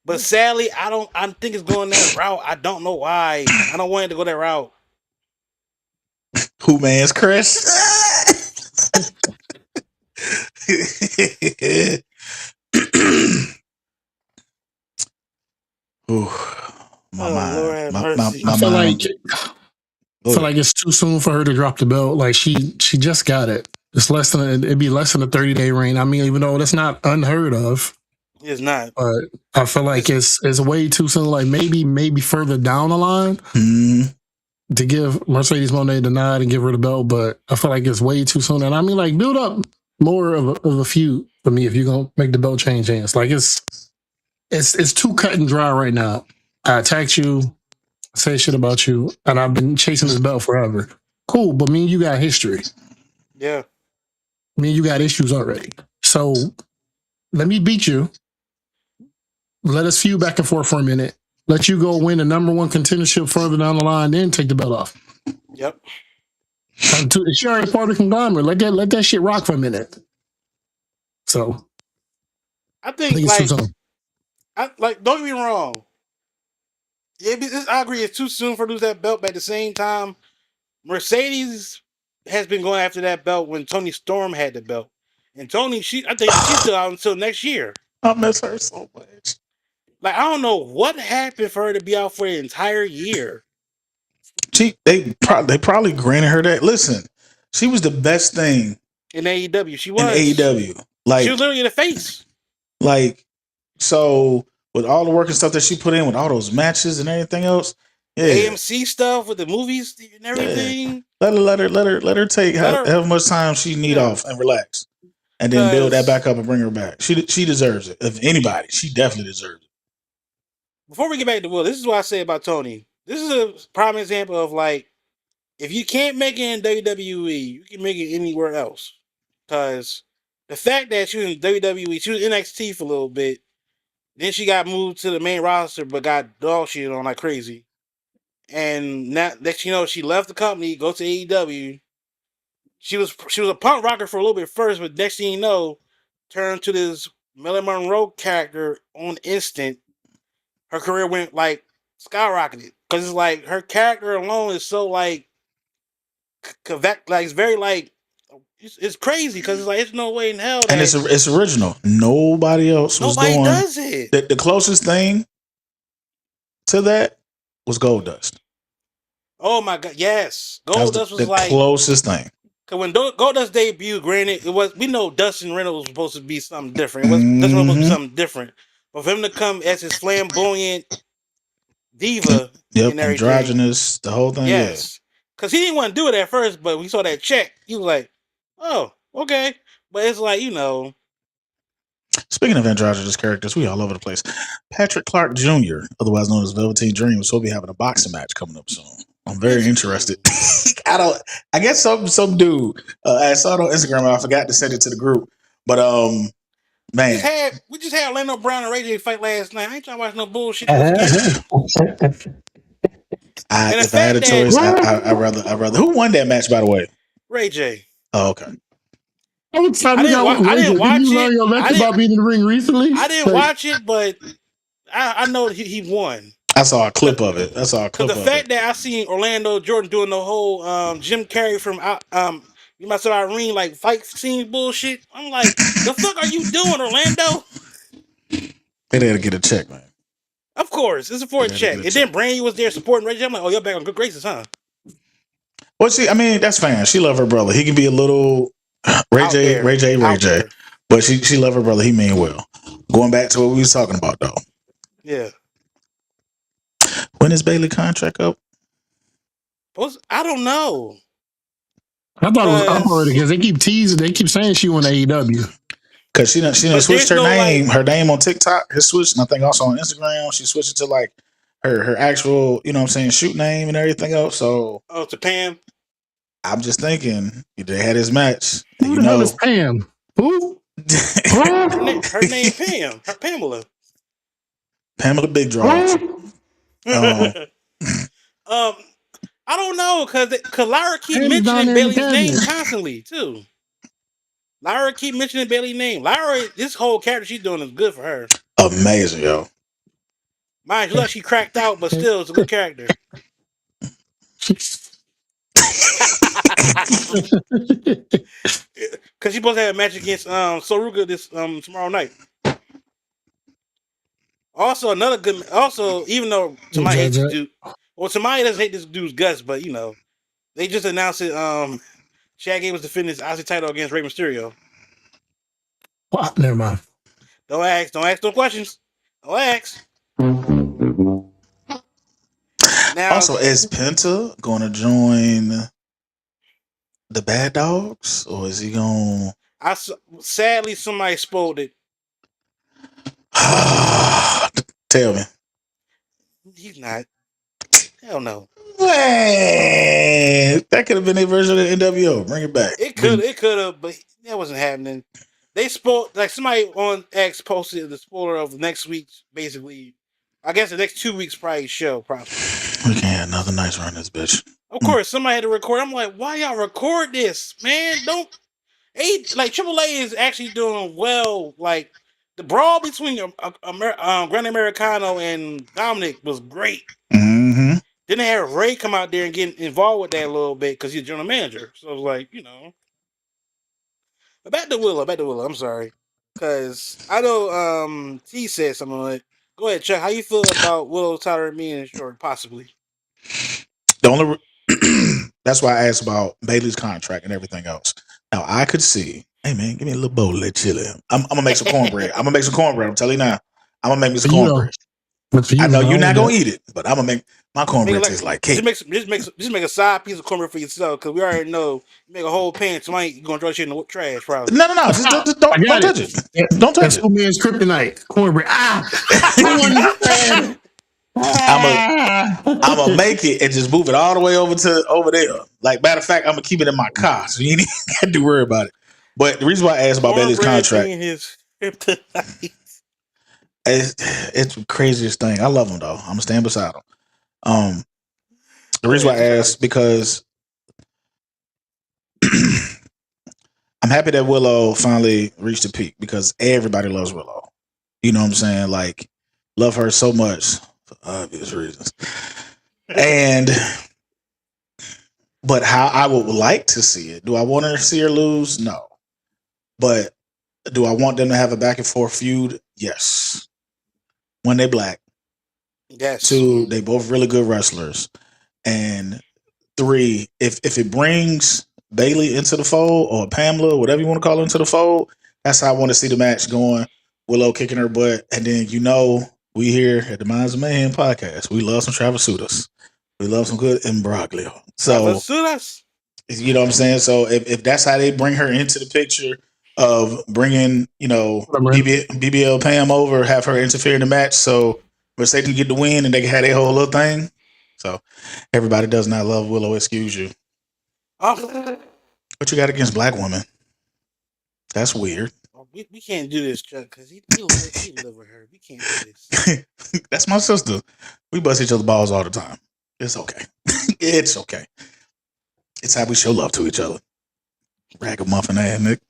But sadly, I think it's going that route. I don't know why. I don't want it to go that route. Who Man's Chris? Ooh, my mind. Lord have mercy. I feel mind. like it's too soon for her to drop the belt. Like she just got it. It's it'd be less than a 30-day reign. I mean, even though that's not unheard of, It's not. but I feel like it's way too soon. Like maybe further down the line to give Mercedes Moné the nod and give her the belt. But I feel like it's way too soon. And I mean, build up more of a feud for me if you're gonna make the belt change hands. Like it's too cut and dry right now. I attacked you, say shit about you, and I've been chasing this belt forever. Cool, but me and you got history. Yeah. Me and you got issues already. So let me beat you. Let us feud back and forth for a minute. Let you go win the number one contendership further down the line, then take the belt off. Yep. It's already part of the conglomerate. Let that shit rock for a minute. So I think it's too soon. don't get me wrong. I agree. It's too soon for her to lose that belt. But at the same time, Mercedes has been going after that belt when Toni Storm had the belt, and Toni, I think she's still out until next year. I miss her so much. I don't know what happened for her to be out for the entire year. They probably granted her that. Listen, she was the best thing In AEW, she was. in AEW. Like she was literally the face. So with all the work and stuff that she put in with all those matches and everything else, yeah. AMC stuff with the movies and everything. Yeah. Let her take however much time she need off and relax, and then build that back up and bring her back. She deserves it. If anybody, she definitely deserves it. Before we get back to Will, this is what I say about Toni. This is a prime example of if you can't make it in WWE, you can make it anywhere else. Because the fact that she was in WWE, she was in NXT for a little bit, then she got moved to the main roster, but got dog shit on like crazy. And now that she left the company, go to AEW. She was a punk rocker for a little bit first, but next thing you know, turned to this Marilyn Monroe character on instant, her career went like skyrocketed. Because it's like her character alone is so like it's very like it's crazy because it's like it's no way in hell that And it's original. Nobody else was nobody doing does it. the closest thing to that was Gold Dust. Oh my god, yes. That was Goldust was the like closest thing. cause when Goldust debuted, granted, we know Dustin Reynolds was supposed to be something different. Dustin Reynolds was supposed to be something different. But for him to come as his flamboyant diva Yep, and everything, androgynous, the whole thing. yes. Cause he didn't want to do it at first, but we saw that check. He was like, "Oh, okay." But it's like Speaking of androgynous characters, we all over the place. Patrick Clark Jr., otherwise known as Velveteen Dream, was supposed to be having a boxing match coming up soon. I'm very interested. I guess some dude. I saw it on Instagram and I forgot to send it to the group. But man, we just had Orlando Brown and Ray J fight last night. I ain't trying to watch no bullshit. If I had a choice, I'd rather. Who won that match, by the way? Ray J. Oh, okay. I didn't watch Did you learn it. your lesson about being in the ring recently? I didn't watch it, but I know he won. I saw a clip of it. Because the fact that I seen Orlando Jordan doing the whole Jim Carrey from You Must Have Irene like fight scene bullshit. I'm like, the fuck are you doing, Orlando? They had to get a check, man. Of course, it's for a check. And then Brandy was there supporting Ray J. I'm like, oh, you're back on good graces, huh? Well, that's fine. She love her brother. He can be a little Ray J. But she love her brother. He mean well. Going back to what we was talking about, though. Yeah. When is Bailey contract up? I don't know. I thought it was up already because they keep teasing. They keep saying she went to AEW. Because she done switched her name. Her name on TikTok has switched, and I think also on Instagram she switched it to like her actual, shoot name and everything else. So to Pam. I'm just thinking they had his match. Who the hell is Pam? Who? her name Pam. Her Pamela. Pamela Big Draws. I don't know because Lyra keep mentioning Bailey's name constantly too. Lyra keep mentioning Bailey's name. Lyra, this whole character she's doing is good for her. Amazing, yo. Mind you, look, she cracked out, but still, it's a good character. Because she's supposed to have a match against Soruga this tomorrow night. Also, another good. Also, even though Tamaya hates this dude, Tamaya doesn't hate this dude's guts, but they just announced it. Shaq Gable was defending his IC title against Rey Mysterio. What? Never mind. Don't ask no questions. Don't ask. Now, also, is Penta going to join the Bad Dogs, or is he going? Sadly, somebody spoiled it. Tell me. He's not. Hell no. Man, that could have been a version of the NWO. Bring it back. It could have, but that wasn't happening. They spoiled, like somebody on X posted the spoiler of next week's, basically, I guess the next 2 weeks probably show, probably. We can't have another nice run this bitch. Of course, somebody had to record. I'm like, why y'all record this, man? AAA is actually doing well. Like, the brawl between Grand Americano and Dominic was great. Mm-hmm. Then they had Ray come out there and get involved with that a little bit because he's a general manager. So it was like, Back to Willow. I'm sorry. Because I know T said something on it. Go ahead, Chuck. How you feel about Willow, Tyler, and me, and Short, possibly? The only that's why I asked about Bailey's contract and everything else. Now I could see, hey man, give me a little bowl, let chill in. I'm gonna make some cornbread. I'm telling you now. I'm gonna make me some cornbread. I know you're not gonna eat it, but I'm gonna make my cornbread taste like cake. Just make a side piece of cornbread for yourself, because we already know you make a whole pan tonight. You're gonna throw shit in the trash, probably. No. Just don't touch it. Don't touch it. Man's kryptonite. Cornbread. I'm gonna make it and just move it all the way over there. Like, matter of fact, I'm gonna keep it in my car, so you ain't got to worry about it. But the reason why I asked about Bailey's contract, it's the craziest thing. I love him though. I'm gonna stand beside him. The reason why I asked because I'm happy that Willow finally reached the peak because everybody loves Willow. You know what I'm saying? Like, love her so much for obvious reasons. And but how I would like to see it. Do I want to see her lose? No. But do I want them to have a back and forth feud? Yes. One, they black. Yes. 2, they both really good wrestlers. And 3, if it brings Bailey into the fold or Pamela, whatever you want to call her, into the fold, that's how I want to see the match going. Willow kicking her butt. And then, we here at the Minds of Mayhem podcast, we love some Travasutas. We love some good imbroglio. So, Travasutas. you know what I'm saying? So if that's how they bring her into the picture of bringing, BBL Pam over, have her interfere in the match so Mercedes can get the win and they can have their whole little thing. So everybody does not love Willow, excuse you. Oh. What you got against black women? That's weird. We can't do this, Chuck, because he live with her. We can't do this. That's my sister. We bust each other's balls all the time. It's okay. It's okay. It's how we show love to each other. Ragamuffin ass Nick.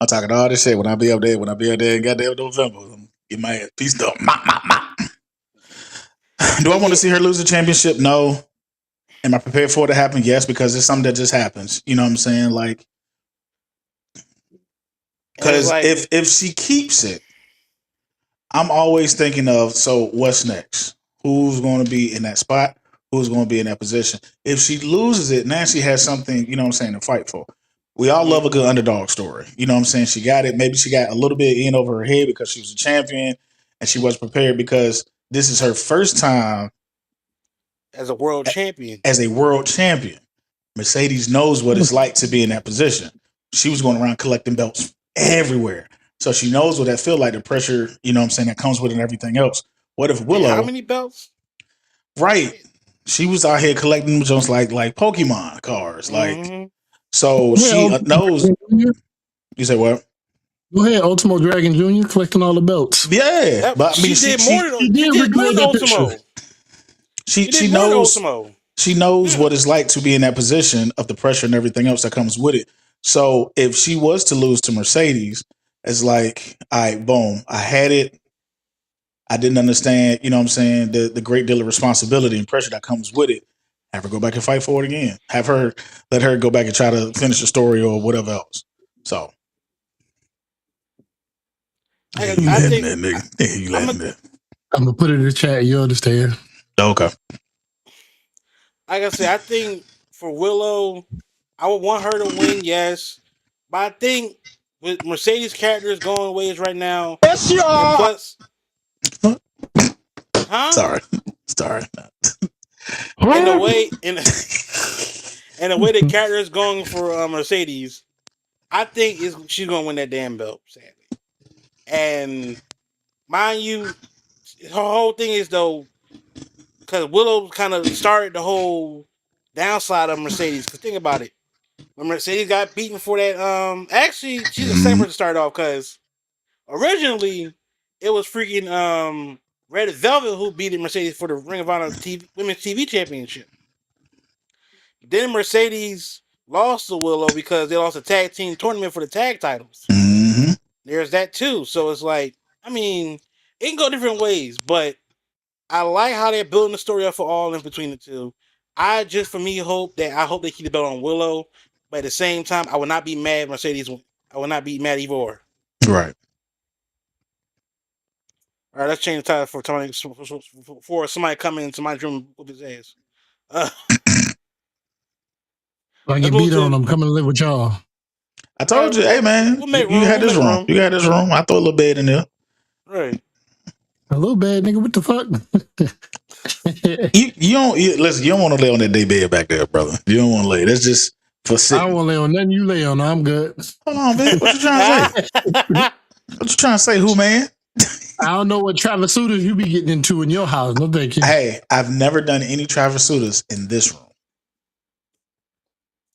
I'm talking all this shit when I be up there in goddamn November. Get my ass pieced up. Do I want to see her lose the championship? No. Am I prepared for it to happen? Yes, because it's something that just happens. You know what I'm saying? Like, because if she keeps it, I'm always thinking of, so what's next? Who's going to be in that spot? Who's going to be in that position? If she loses it, now she has something, you know what I'm saying, to fight for. We all love a good underdog story. You know what I'm saying? She got it. Maybe she got a little bit in over her head because she was a champion and she was prepared because this is her first time as a world champion. As a world champion. Mercedes knows what it's like to be in that position. She was going around collecting belts everywhere. So she knows what that feel like, the pressure, you know what I'm saying, that comes with it and everything else. What if Willow... How many belts? Right. She was out here collecting them just like Pokemon cards. Like, so she knows... You say what? Go ahead, Ultimo Dragon Jr. collecting all the belts. Yeah. But I mean, she did more than Ultimo. She knows what it's like to be in that position of the pressure and everything else that comes with it. So if she was to lose to Mercedes, it's like, all right, boom, I had it. I didn't understand, you know what I'm saying, the great deal of responsibility and pressure that comes with it. Have her go back and fight for it again. Let her go back and try to finish the story or whatever else. So I'm gonna put it in the chat. You understand? Okay. Like I said, I think for Willow, I would want her to win, yes. But I think with Mercedes' characters going ways right now, yes, y'all. Plus, Sorry. In the way the character is going for Mercedes, I think she's gonna win that damn belt, sadly. And mind you, her whole thing is though, because Willow kind of started the whole downside of Mercedes. Because think about it, when Mercedes got beaten for that, actually she's a separate to start off because originally it was freaking Red Velvet who beat Mercedes for the Ring of Honor Women's TV Championship. Then Mercedes lost to Willow because they lost a tag team tournament for the tag titles. Mm-hmm. There's that too. So it's like, I mean, it can go different ways, but I like how they're building the story up for all in between the two. I just, for me, hope they keep the belt on Willow, but at the same time, I would not be mad Mercedes. I would not be mad either or. Right. All right, let's change the title for somebody coming into my dream with his ass. Like you beat on, I'm coming to live with y'all. I told you, hey man, you had this room. You had this room. I throw a little bed in there. Right. A little bed, nigga. What the fuck? you don't listen. You don't want to lay on that day bed back there, brother. You don't want to lay. That's just for sitting. I don't want to lay on nothing you lay on. I'm good. Hold on, man. What you trying to say? What you trying to say? Who, man? I don't know what Travasutas you be getting into in your house. No, thank you. Hey, I've never done any Travasutas in this room.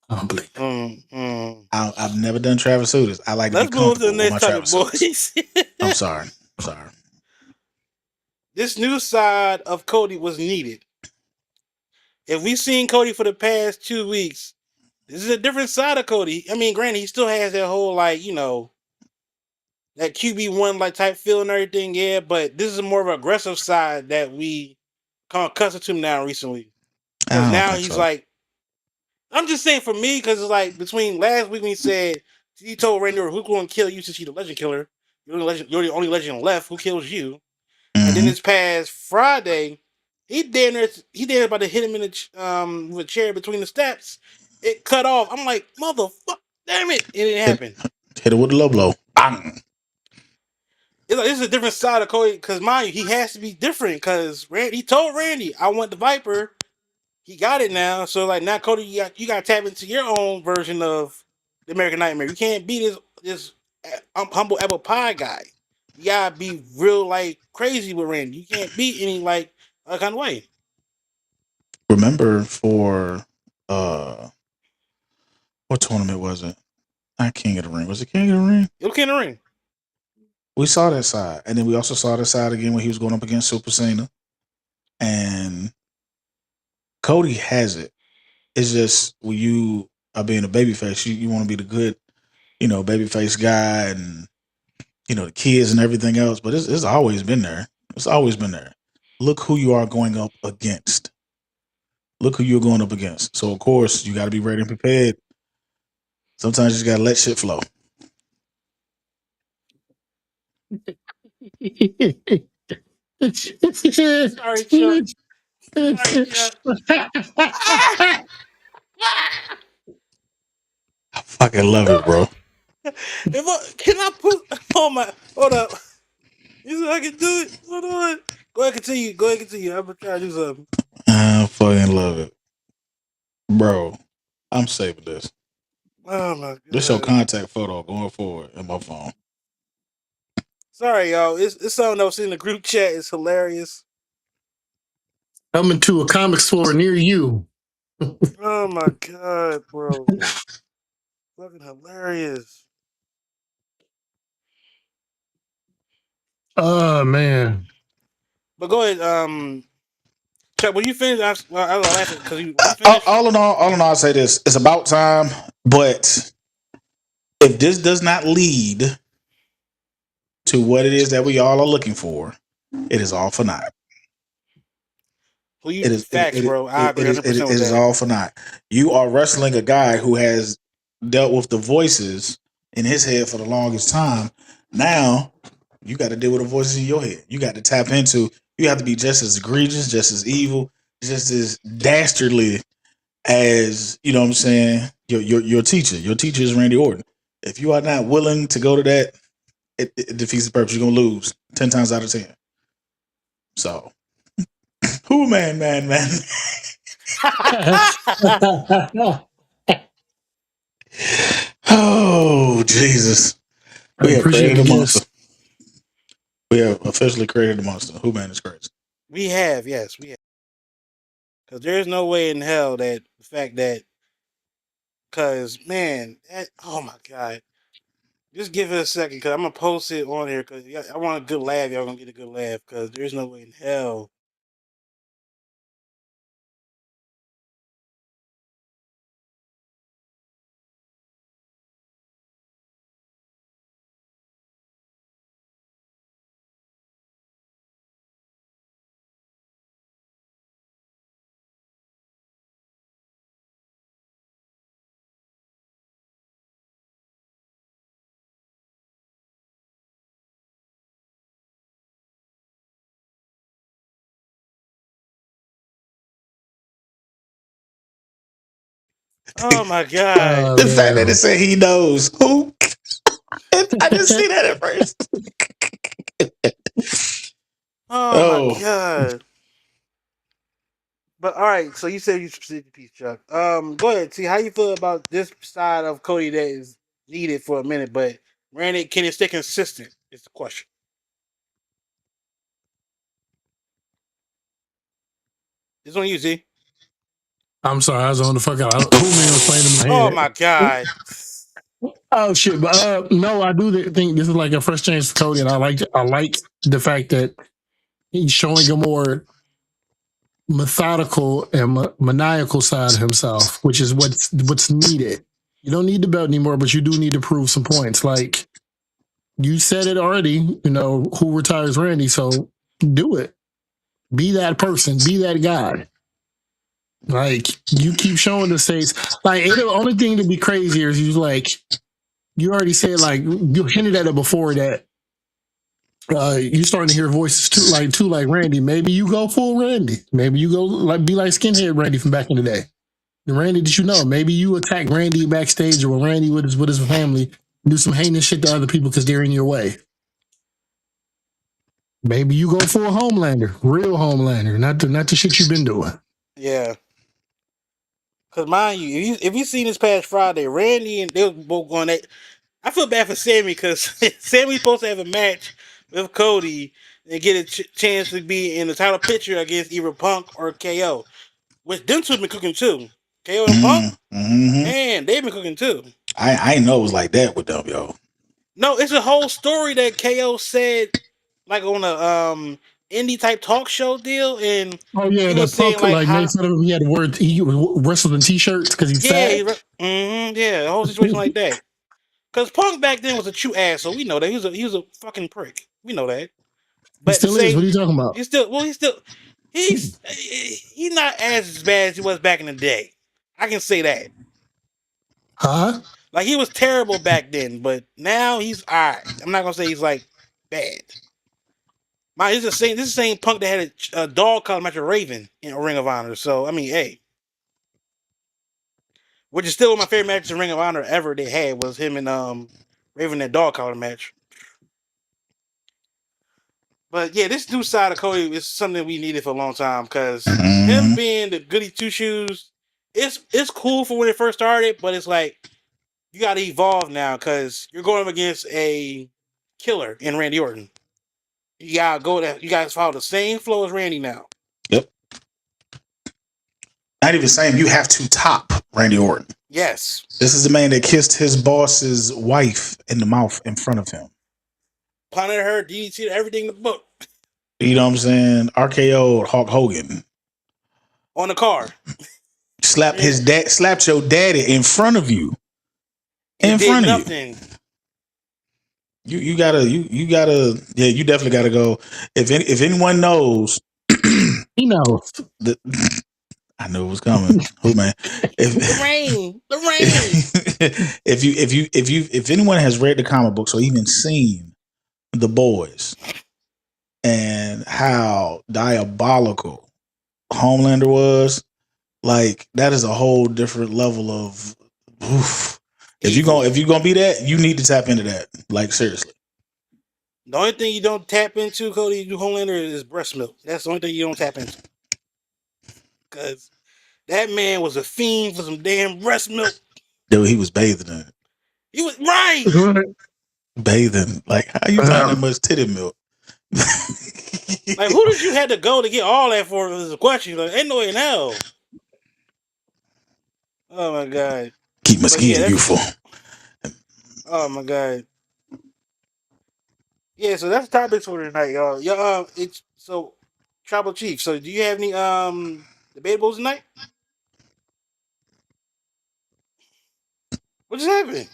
I don't believe it. I've never done Travasutas. I like to be comfortable with my Travasutas. I'm sorry. This new side of Cody was needed. If we've seen Cody for the past 2 weeks, This is a different side of Cody. I mean, granted, he still has that whole like that QB1 like type feel and everything. Yeah, but this is a more of an aggressive side that we come accustomed to now recently. Because I don't now think he's so. like, I'm just saying for me, because it's like between last week when he said he told Randy Orton, who's going to kill you since you're the legend killer. You're the only legend left. Who kills you? And then Mhm. this past Friday, he damn about to hit him in with a chair between the steps. It cut off. I'm like, motherfucker, damn it. It didn't Hit, happen. hit it with the low blow. Bang. It's like this is a different side of Cody because mind you, he has to be different because he told Randy, I want the Viper. He got it now. So like now Cody, you got to tap into your own version of the American Nightmare. You can't be this humble apple pie guy. You gotta be real like crazy with Randy. You can't be any like other kind of way. Remember for what tournament was it? Not King of the Ring. Was it King of the Ring? It was in the ring. We saw that side, and then we also saw that side again when he was going up against Super Cena. And Cody has it. It's just when you are being a babyface, you want to be the good, babyface guy, and the kids and everything else. But it's always been there. It's always been there. Look who you are going up against. Look who you're going up against. So of course you got to be ready and prepared. Sometimes you just got to let shit flow. Sorry, Chuck. Sorry, Chuck. I fucking love it, bro. Can I put? Oh my! Hold up. You said I can do it. Hold on. Go ahead, continue. Go ahead, continue. I'm gonna try to do something. I fucking love it, bro. I'm saving this. Oh my god. This your contact photo going forward in my phone. Sorry, y'all. It's something that was in the group chat. It's hilarious. Coming to a comic store near you. Oh my god, bro. Fucking hilarious. Oh man. But go ahead, Chuck. When you finish, I was laughing because you finished. All in all, I'll say this: it's about time. But if this does not lead to what it is that we all are looking for, it is all for naught. Well, you It is facts, bro. I agree it 100% with is that. all for naught. You are wrestling a guy who has dealt with the voices in his head for the longest time. Now you got to deal with the voices in your head. You got to tap into. You have to be just as egregious, just as evil, just as dastardly as you know what I'm saying. Your teacher. Your teacher is Randy Orton. If you are not willing to go to that, it defeats the purpose. You're gonna lose 10 times out of 10. So, who man. Oh Jesus! I We have appreciate created the a gifts. monster. We have officially created a monster. Who man is crazy? We have, yes, we have. Because there's no way in hell that the fact that, because, man, oh my God. Just give it a second because I'm going to post it on here because I want a good laugh. Y'all going to get a good laugh because there's no way in hell. Oh my God. The fact that it Man. said he knows who. I didn't see that at first. Oh my Oh, God. But all right, so you said you specific piece, Chuck. Go ahead. See how you feel about this side of Cody that is needed for a minute, but Randy, can it stay consistent? Is the question. It's on you, Z. I'm sorry, I was on the fuck out. Who man was playing in my Oh head? my God. Oh shit! But no, I do think this is like a fresh change for Cody, and I like the fact that he's showing a more methodical and maniacal side of himself, which is what's needed. You don't need the belt anymore, but you do need to prove some points. Like you said it already, who retires Randy, so do it. Be that person, be that guy. Like you keep showing the states. Like the only thing to be crazier is you already said, like you hinted at it before that you starting to hear voices too like Randy. Maybe you go full Randy. Maybe you go be like skinhead Randy from back in the day. The Randy that you know. Maybe you attack Randy backstage or Randy with his family, do some heinous shit to other people because they're in your way. Maybe you go full Homelander, real Homelander, not the shit you've been doing. Yeah. Because mind you, if you seen this past Friday, Randy and they were both going at. I feel bad for Sammy because Sammy's supposed to have a match with Cody and get a chance to be in the title picture against either Punk or KO. Which them two have been cooking too. KO and Punk, man, they've been cooking too. I ain't know it was like that with them, yo. No, it's a whole story that KO said, like on a indie type talk show deal, and oh yeah, he was saying like made fun of him. He had he wrestled in t-shirts because he's fat. Yeah, a whole situation like that. Because Punk back then was a true asshole. We know that he was a fucking prick. We know that. But he still is. What are you talking about? He's not as bad as he was back in the day. I can say that. Huh? Like he was terrible back then, but now he's alright. I'm not gonna say he's like bad. This is the same Punk that had a dog collar match with Raven in a Ring of Honor. So I mean, hey, which is still one of my favorite matches in Ring of Honor ever they had was him and Raven that dog collar match. But yeah, this new side of Cody is something we needed for a long time because him being the goody two shoes, it's cool for when it first started, but it's like you got to evolve now because you're going up against a killer in Randy Orton. You guys follow the same flow as Randy now. Yep. Not even saying you have to top Randy Orton. Yes. This is the man that kissed his boss's wife in the mouth in front of him. Planet her, DDT, everything in the book. You know what I'm saying? RKO Hulk Hogan. On the car. Slapped your daddy in front of you. In front of you. You gotta yeah, you definitely gotta go. If anyone knows, he knows. I knew it was coming. Oh man. The rain. If anyone has read the comic books or even seen The Boys and how diabolical Homelander was, like that is a whole different level of oof. If you're gonna be that, you need to tap into that. Like seriously. The only thing you don't tap into, Cody, you do Homelander is breast milk. That's the only thing you don't tap into. Because that man was a fiend for some damn breast milk. Dude, he was bathing in it. He was right. Bathing. Like how you find that much titty milk? Like who did you have to go to get all that for? Is a question. Like, ain't no way in hell. Oh my god. Keep my skin youthful. Oh my god. Yeah, so that's the topics for tonight, y'all. It's so Tribal Chief. So do you have any debatables tonight? What just happened?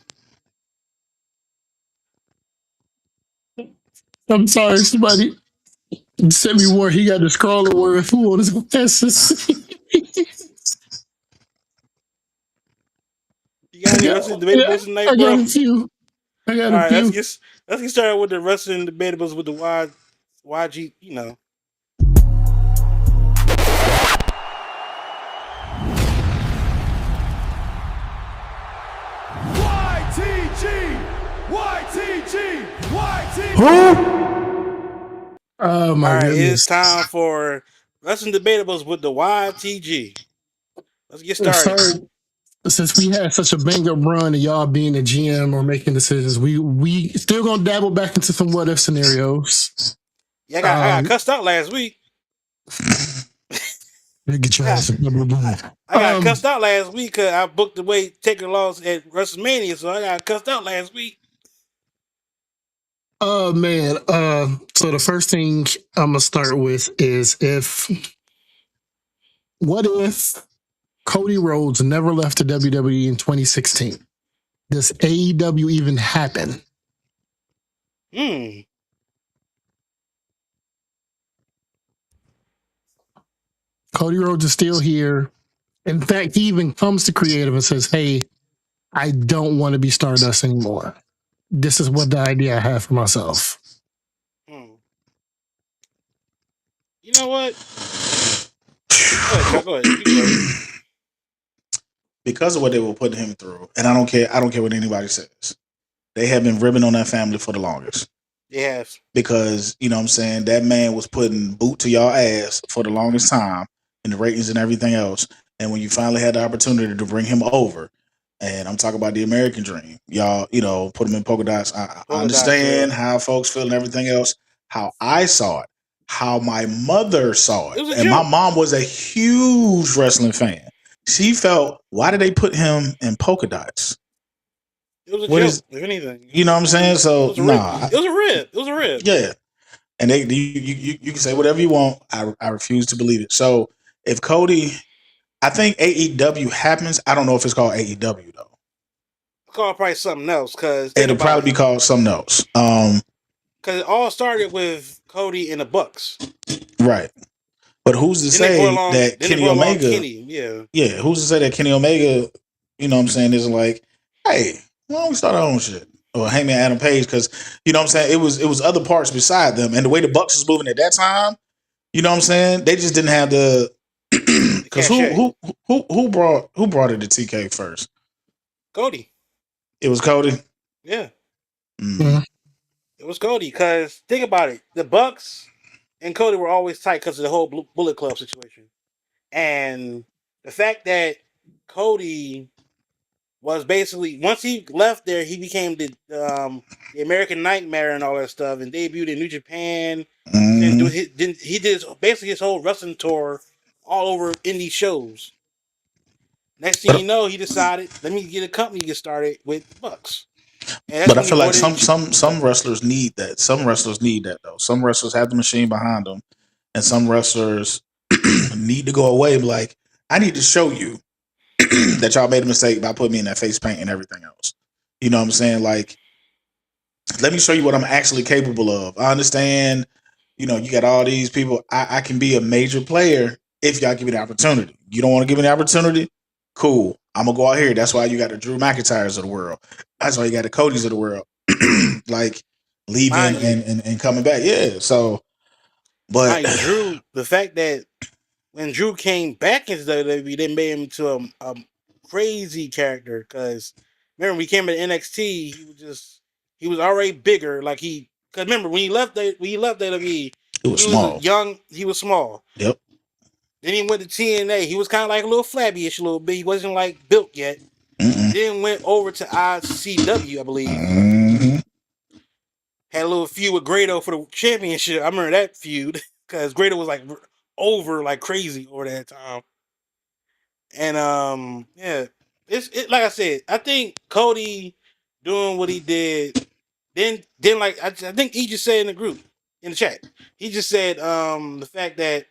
I'm sorry, somebody sent me where he got the scroller word fool on his glasses. You got any wrestling debatables tonight, bro? I got a few. All right, let's get started with the wrestling debatables with the YG, you know. Oh my goodness. It's time for wrestling debatables with the YTG. Let's get started. Since we had such a bang up run of y'all being a GM or making decisions, we still gonna dabble back into some what if scenarios. Yeah, I got cussed out last week. Get your ass. I got cussed out last week because I booked the way Taker lost at WrestleMania, so I got cussed out last week. Oh man. So the first thing I'm gonna start with is if What if Cody Rhodes never left the WWE in 2016? Does AEW even happen? Cody Rhodes is still here. In fact, he even comes to creative and says, "Hey, I don't want to be Stardust anymore. This is what the idea I have for myself." You know what? Go ahead. You go ahead. Because of what they were putting him through, and I don't care what anybody says. They have been ribbing on that family for the longest. Yes. Because, you know what I'm saying, that man was putting boot to y'all ass for the longest time in the ratings and everything else. And when you finally had the opportunity to bring him over, and I'm talking about the American dream, y'all, you know, put him in polka dots. I understand how folks feel and everything else, how I saw it, how my mother saw it. And my mom was a huge wrestling fan. She felt, why did they put him in polka dots? It was a joke, if anything. You know what I'm saying? So, it was a rib. Yeah. And you can say whatever you want. I refuse to believe it. So, if Cody, I think AEW happens. I don't know if it's called AEW, though. It's called probably something else. It'll probably be called something else. Because it all started with Cody and the Bucks. Right. But who's to say that Kenny Omega... who's to say that Kenny Omega, you know what I'm saying, is like, hey, why don't we start our own shit? Or Hangman Adam Page, because, you know what I'm saying, it was other parts beside them. And the way the Bucks was moving at that time, you know what I'm saying, they just didn't have the... Because who brought it to TK first? Cody. It was Cody? Yeah. It was Cody, because think about it. The Bucks and Cody were always tight because of the whole Bullet Club situation. And the fact that Cody was basically, once he left there, he became the American Nightmare and all that stuff, and debuted in New Japan. He did basically his whole wrestling tour all over indie shows. Next thing you know, he decided, let me get a company to get started with Bucks. But I feel like some wrestlers need that. Some wrestlers need that, though. Some wrestlers have the machine behind them, and some wrestlers need to go away. Like, I need to show you that y'all made a mistake by putting me in that face paint and everything else. You know what I'm saying? Like, let me show you what I'm actually capable of. I understand, you know, you got all these people. I can be a major player if y'all give me the opportunity. You don't want to give me the opportunity? Cool. I'm going to go out here. That's why you got the Drew McIntyres of the world. That's why you got the Codys of the world. Like, leaving and coming back. Yeah, so, but... Drew, the fact that when Drew came back into WWE, they made him into a crazy character. Because remember, when he came to NXT, he was already bigger. Like because remember when he left WWE, he was small. Young. He was small. Yep. Then he went to TNA. He was kind of like a little flabby-ish a little bit. He wasn't like built yet. Then went over to ICW, I believe. Had a little feud with Grado for the championship. I remember that feud because Grado was like over like crazy over that time. And it's like I said, I think Cody doing what he did. Then like I think he just said in the group, in the chat, he just said the fact that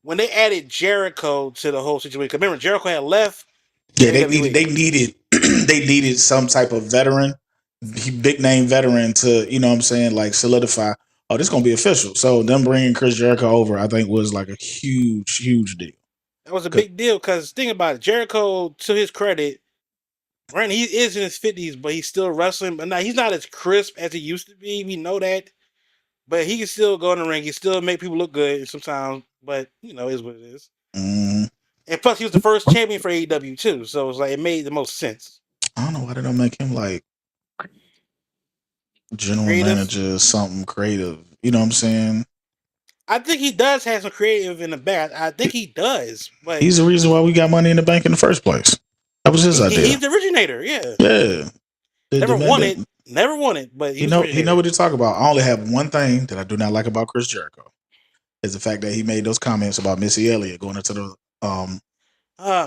when they added Jericho to the whole situation, because remember Jericho had left. Yeah, they needed some type of veteran, big name veteran to, you know what I'm saying, like solidify, oh, this is going to be official. So them bringing Chris Jericho over, I think was like a huge, huge deal. That was a big deal because think about it. Jericho, to his credit, right, he is in his 50s, but he's still wrestling. But now he's not as crisp as he used to be. We know that. But he can still go in the ring. He still make people look good sometimes. But, you know, it is what it is. And plus, he was the first champion for AEW, too. So it's like it made the most sense. I don't know why they don't make him like general manager, something creative. You know what I'm saying? I think he does have some creative in the back. I think he does. But he's the reason why we got Money in the Bank in the first place. That was his idea. He's the originator, yeah. Yeah. Never won it, but he know what to talk about. I only have one thing that I do not like about Chris Jericho. Is the fact that he made those comments about Missy Elliott going into the oh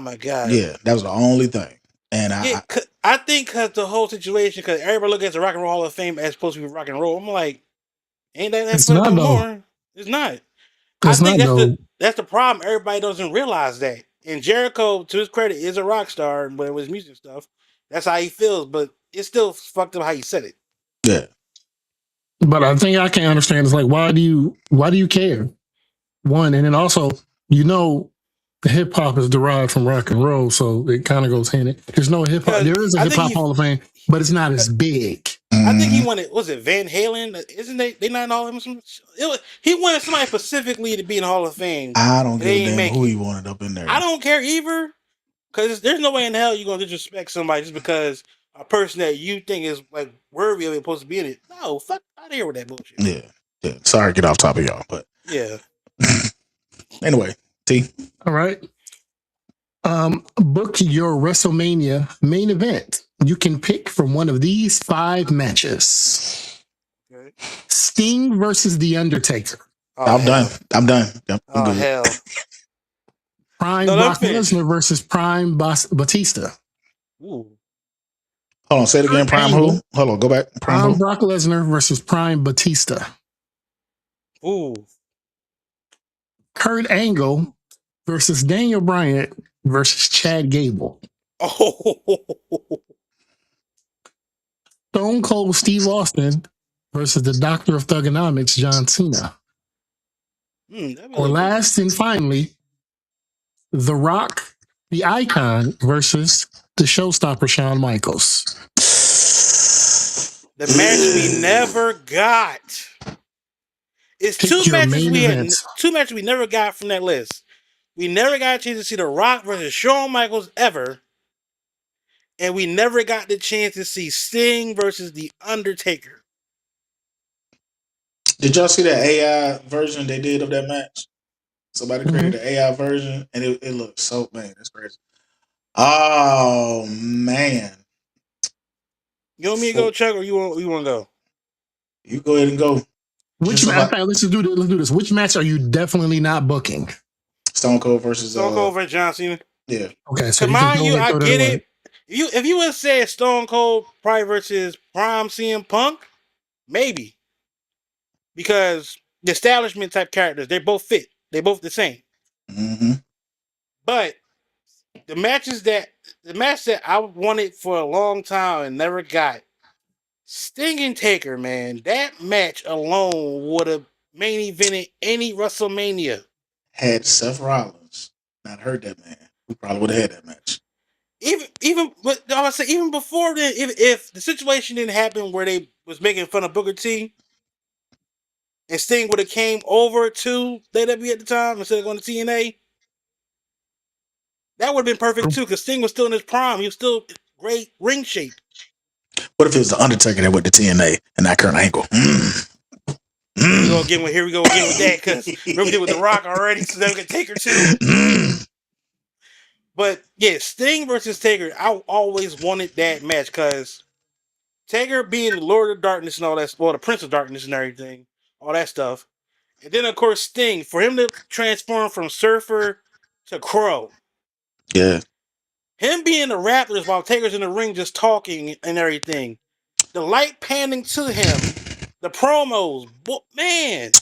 my God. Yeah, that was the only thing. And I think because the whole situation, because everybody look at the Rock and Roll Hall of Fame as supposed to be rock and roll. I'm like, ain't that it's not more? It's not. I It's think not though. that's the problem. Everybody doesn't realize that. And Jericho, to his credit, is a rock star, but with his music stuff, that's how he feels. But it's still fucked up how he said it. Yeah. But I think I can understand. It's like, why do you care? One, and then also, hip hop is derived from rock and roll, so it kind of goes hand in. There's no hip hop. Because There is a I hip think hop Hall of Fame, but it's not as big. I think he Mhm. wanted. Was it Van Halen? Isn't they not in all of them? He wanted somebody specifically to be in the Hall of Fame. I don't But give they a ain't damn make who it. he wanted up in there. I don't care either, because there's no way in hell you're gonna disrespect somebody just because a person that you think is like worthy of it supposed to be in it. No, fuck out of here with that bullshit. Yeah. Yeah. Sorry to get off topic, y'all, but Yeah. anyway, T. All right. Book your WrestleMania main event. You can pick from one of these 5 matches. Okay. Sting versus The Undertaker. Oh, I'm hell. done. I'm done. Yep, I'm Oh good. hell. Prime No, let me Brock finish. Lesnar versus Prime Batista. Ooh. Hold on, say it again. Kurt Prime Angle. who? Hold on, go back. Prime Prime who? Brock Lesnar versus Prime Batista. Ooh. Kurt Angle versus Daniel Bryan versus Chad Gable. Oh. Stone Cold Steve Austin versus the Doctor of Thugonomics, John Cena. Or last and finally, The Rock, the Icon versus the Showstopper, Shawn Michaels. The match we never got. It's Pick 2 your matches main we events. had. 2 matches we never got from that list. We never got a chance to see The Rock versus Shawn Michaels ever. And we never got the chance to see Sting versus The Undertaker. Did y'all see that AI version they did of that match? Somebody created Mm-hmm. an AI version, and it looked so, man, that's crazy. Oh man, You want me to go, Chuck, or you want to go? you go ahead and go. Which Just so match? Let's do this. Let's do this. Which match are you definitely not booking? Stone Cold versus Stone Cold versus John Cena. Yeah. Okay, so To you just mind go you, ahead and I throw that get away. it. If you would have said Stone Cold probably versus Prime CM Punk, maybe. Because the establishment type characters, they both fit. They both the same. Mm-hmm. But the match that I wanted for a long time and never got, Sting and Taker, man, that match alone would have main evented any WrestleMania. Had Seth Rollins not hurt that man, we probably would have had that match. But I would say even before then, if the situation didn't happen where they was making fun of Booker T, and Sting would have came over to WWE at the time instead of going to TNA, that would have been perfect too, because Sting was still in his prime. He was still great ring shape. What if it was the Undertaker that went to TNA and not Kurt Angle? Here we go again with that, because remember we did with The Rock already, so then we can Taker too. But yeah, Sting versus Taker, I always wanted that match because Taker being the Lord of Darkness and all that, well, the Prince of Darkness and everything, all that stuff. And then, of course, Sting, for him to transform from Surfer to Crow. Yeah. Him being the Raptors while Taker's in the ring just talking and everything. The light panning to him. The promos. Man.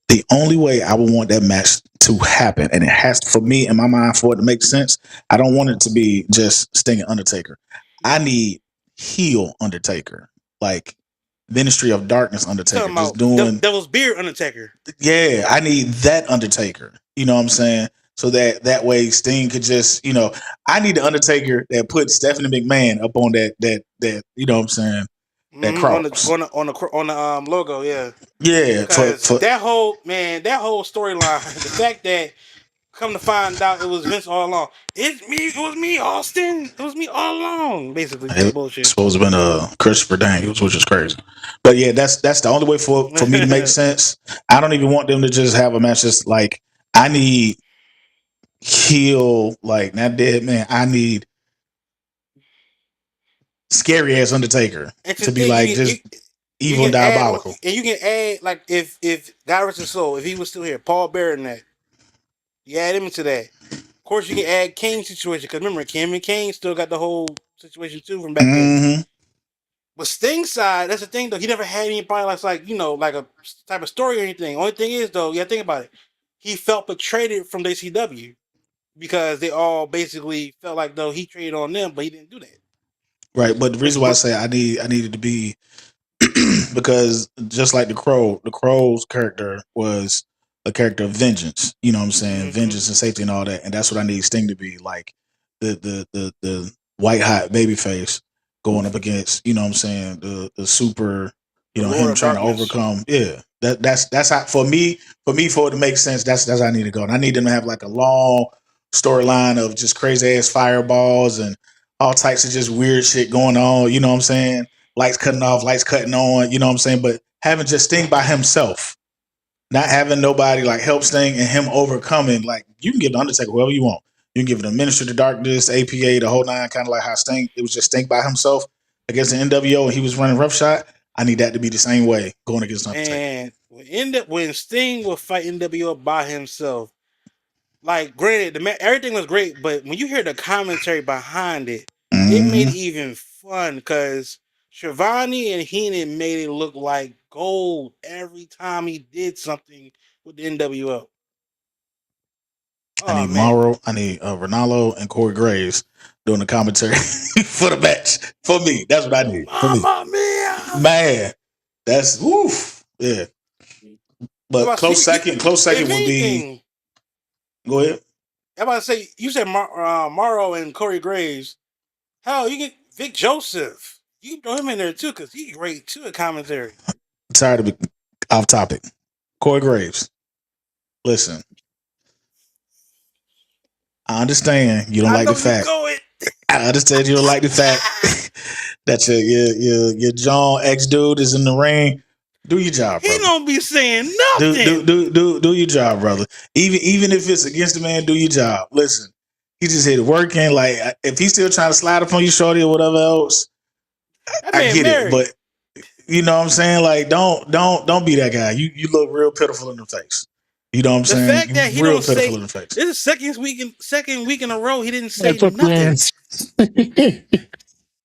The only way I would want that match to happen, and it has to, for me, in my mind, for it to make sense, I don't want it to be just Sting and Undertaker. I need heel Undertaker. Like Ministry of Darkness Undertaker. Just doing Devil's Beard Undertaker. Yeah, I need that Undertaker. You know what I'm saying? So that way Sting could just, I need the Undertaker that put Stephanie McMahon up on that you know what I'm saying? That cross. On the logo, yeah. Yeah. Because that whole storyline, the fact that come to find out it was Vince all along. It was me, Austin. It was me all along, basically. That bullshit. It's supposed to have been Christopher Daniels, which is crazy. But yeah, that's the only way for me to make sense. I don't even want them to just have a match just like I need heel, like not dead man. I need scary ass Undertaker to be like just evil and diabolical. And you can add, like, if God rest his soul, if he was still here, Paul Bearer and that, you add him into that. Of course, you can add Kane's situation, because remember, Kim and Kane still got the whole situation too from back then. But Sting's side, that's the thing though, he never had anybody like a type of story or anything. Only thing is though, you gotta think about it. he felt betrayed from WCW because they all basically felt like though he traded on them, but he didn't do that. Right, but the reason why I say I needed to be because just like the Crow's character was a character of vengeance. You know what I'm saying? Vengeance and safety and all that, and that's what I need Sting to be like the white hot baby face going up against. You know what I'm saying? The super. You know him trying to overcome. Yeah, that's how for me for it to make sense. That's how I need to go, and I need them to have like a long storyline of just crazy ass fireballs and all types of just weird shit going on. You know what I'm saying? Lights cutting off, lights cutting on. You know what I'm saying? But having just Sting by himself, not having nobody like help Sting and him overcoming. Like you can give the Undertaker whoever you want. You can give the Ministry of Darkness, APA, the whole nine, kind of like how Sting. It was just Sting by himself against the NWO, and he was running roughshod. I need that to be the same way going against Undertaker. And when Sting will fight NWO by himself, like granted, everything was great, but when you hear the commentary behind it, it made it even fun because Shivani and Heenan made it look like gold every time he did something with the NWO. I need Mauro, I need Ronaldo and Corey Graves doing the commentary for the match. For me, that's what I need. Mamma mia! Man, that's woof. Yeah. But close second would be. Go ahead. I'm about to say, you said Mauro and Corey Graves. Hell, you get Vic Joseph. You can throw him in there too, because he's great too at commentary. Tired of it. Off topic. Corey Graves. Listen. I understand you don't like the fact. I understand you don't like the fact that your John X dude is in the ring. Do your job, brother. He don't be saying nothing. Do your job, brother. Even if it's against the man, do your job. Listen, he just hit it working. Like if he's still trying to slide up on you, shorty, or whatever else, I get it. But you know what I'm saying? Like don't be that guy. You look real pitiful in the face. You know what I'm saying? The fact that he don't say this is second week in a row he didn't say nothing. He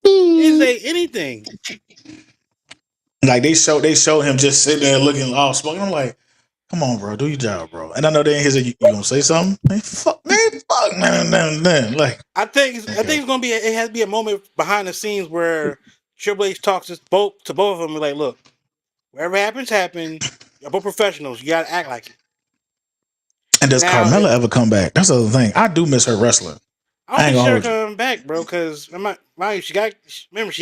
didn't say anything. Like they show him just sitting there looking all smoking. I'm like, come on, bro, do your job, bro. And I know they ain't here. You gonna say something? Man, fuck, man. Like I think it's gonna be. It has to be a moment behind the scenes where Triple H talks to both of them. And like, look, whatever happens. You're both professionals. You gotta act like it. And does Carmella ever come back? That's the other thing. I do miss her wrestling. I don't think she'll come back, bro. Because she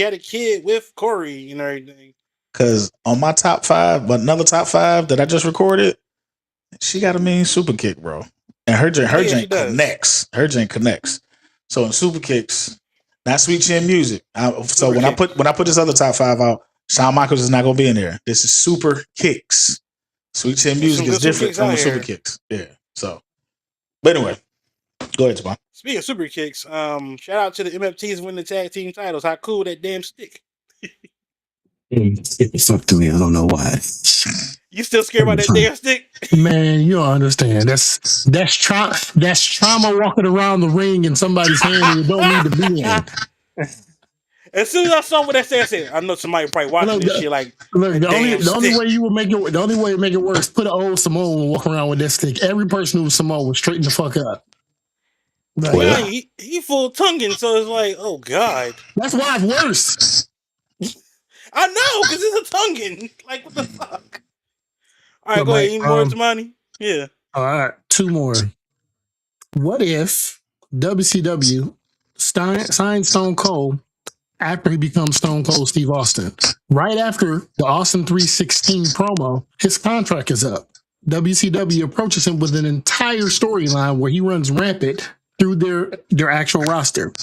had a kid with Corey and everything. Because on my top 5, but another top 5 that I just recorded, she got a mean super kick, bro. And her jank connects. Her jank connects. So in super kicks, not Sweet Chin Music. When I put this other top 5 out, Shawn Michaels is not gonna be in there. This is super kicks. Sweet Chin Music is different from the super kicks. Yeah. So, but anyway, go ahead, Javon. Speaking of super kicks, shout out to the MFTs winning the tag team titles. How cool that damn stick. It fucked me. I don't know why. You still scared about that damn stick? Man, you don't understand. That's trauma walking around the ring in somebody's hand and you don't need to be in. As soon as I saw what that said, I said, I know somebody probably watching this shit like. Look, the only way to make it worse, put an old Samoan and walk around with that stick. Every person who was Samoan was straighten the fuck up. Like, yeah, he full tonguing, so it's like, oh god, that's why it's worse. I know, because it's a tonguing. Like, what the fuck? All right, go ahead. Any more money? Yeah. All right, 2 more. What if WCW signed Stone Cold after he becomes Stone Cold Steve Austin? Right after the Austin 316 promo, his contract is up. WCW approaches him with an entire storyline where he runs rampant through their actual roster.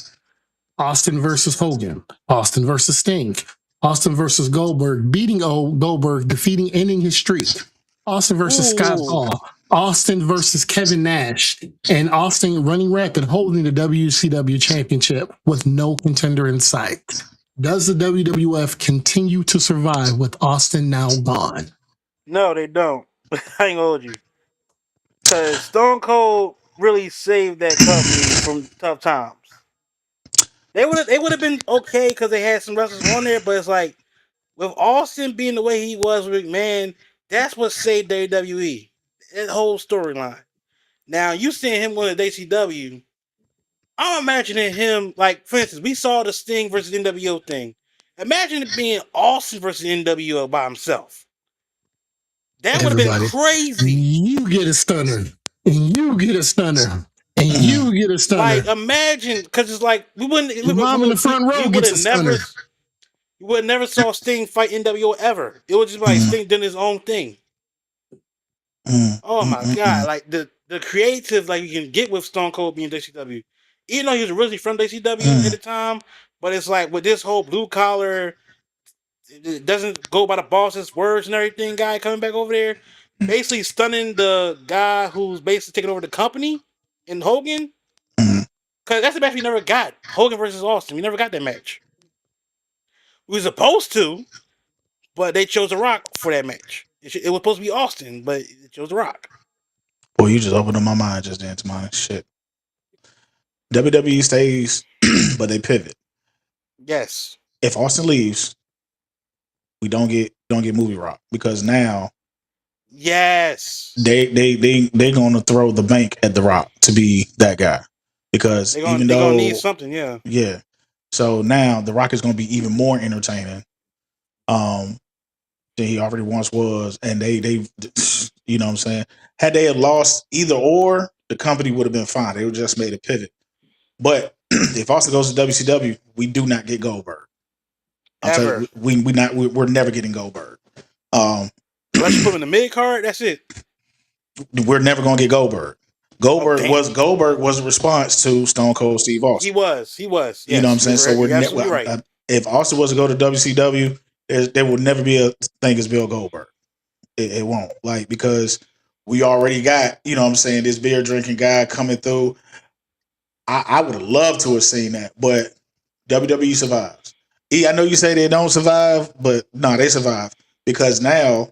Austin versus Hogan, Austin versus Sting, Austin versus Goldberg, beating Goldberg, ending his streak. Austin versus Scott Hall, Austin versus Kevin Nash, and Austin running rampant, holding the WCW championship with no contender in sight. Does the WWF continue to survive with Austin now gone? No, they don't. I ain't gonna hold you. Because Stone Cold really saved that company from tough times. They would have been okay because they had some wrestlers on there, but it's like with Austin being the way he was with McMahon, that's what saved WWE. that whole storyline. Now you seeing him going to WCW. I'm imagining him like, for instance, we saw the Sting versus NWO thing. Imagine it being Austin versus NWO by himself. That would have been Everybody. crazy. You get a stunner, and you get a stunner, and you get a stunner. Like, imagine, because it's like we wouldn't. Your mom in the front row gets a stunner. You would never saw Sting fight NWO ever. It would just be like Sting doing his own thing. Oh my god! Like the creative like you can get with Stone Cold being WCW, even though he was originally from WCW at the time, but it's like with this whole blue collar, it doesn't go by the boss's words and everything. Guy coming back over there, basically stunning the guy who's basically taking over the company in Hogan. Because that's the match we never got. Hogan versus Austin. We never got that match. We were supposed to, but they chose The Rock for that match. It was supposed to be Austin, but it chose The Rock. Boy, you just opened up my mind just then to my shit. WWE stays, but they pivot. Yes. If Austin leaves, we don't get movie Rock because now, yes, they're going to throw the bank at The Rock to be that guy because they're gonna need something, yeah. So now The Rock is going to be even more entertaining, than he already once was, and they you know what I'm saying. Had they had lost either or, the company would have been fine. They would just made a pivot. But if Austin goes to WCW, we do not get Goldberg. Ever. We're never getting Goldberg. Unless you put him in the mid card, that's it. We're never gonna get Goldberg. Goldberg was a response to Stone Cold Steve Austin. He was. Yes, you know what I'm saying? So we're absolutely right. If Austin was to go to WCW, there will never be a thing as Bill Goldberg. It won't, like, because we already got, you know what I'm saying, this beer drinking guy coming through. I would have loved to have seen that, but WWE survives. I know you say they don't survive, but no, they survive because now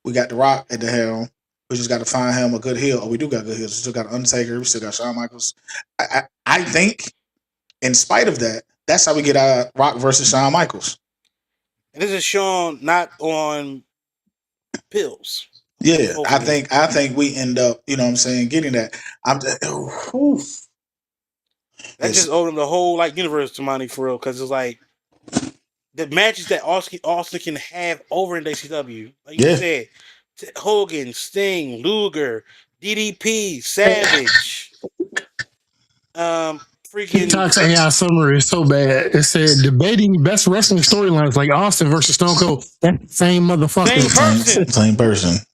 we got The Rock at the helm. We just got to find him a good heel. Oh, we do got good heels. We still got Undertaker. We still got Shawn Michaels. I think, in spite of that, that's how we get our Rock versus Shawn Michaels. And this is Shawn not on pills. Yeah, I think we end up, you know what I'm saying, getting that. That just owed him the whole like universe to money for real, because it's like the matches that Austin can have over in WCW, like you said, Hogan, Sting, Luger, DDP, Savage, freaking TikTok's AI summary is so bad. It said debating best wrestling storylines like Austin versus Stone Cold. That's the same motherfucker. Same person.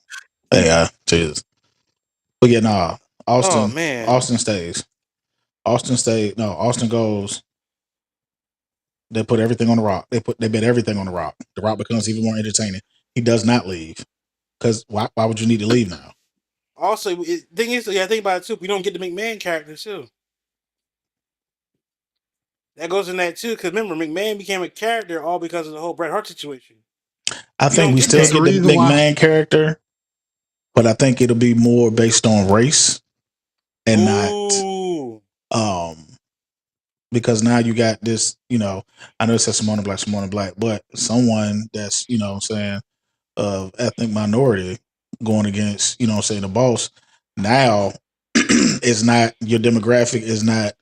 Yeah, Jesus. But yeah, nah. Austin. Oh, man. Austin stays. No, Austin goes. They put everything on The Rock. They bet everything on The Rock. The Rock becomes even more entertaining. He does not leave. Because why would you need to leave now? Also, the thing is, think about it too. We don't get the McMahon character too. That goes in that too, because remember, McMahon became a character all because of the whole Bret Hart situation. I think we still get the McMahon character, but I think it'll be more based on race and not because now you got this, you know, I know it says Simone Black, but someone that's, you know what I'm saying, of ethnic minority going against, you know what I'm saying, the boss. Now it's not, your demographic is not,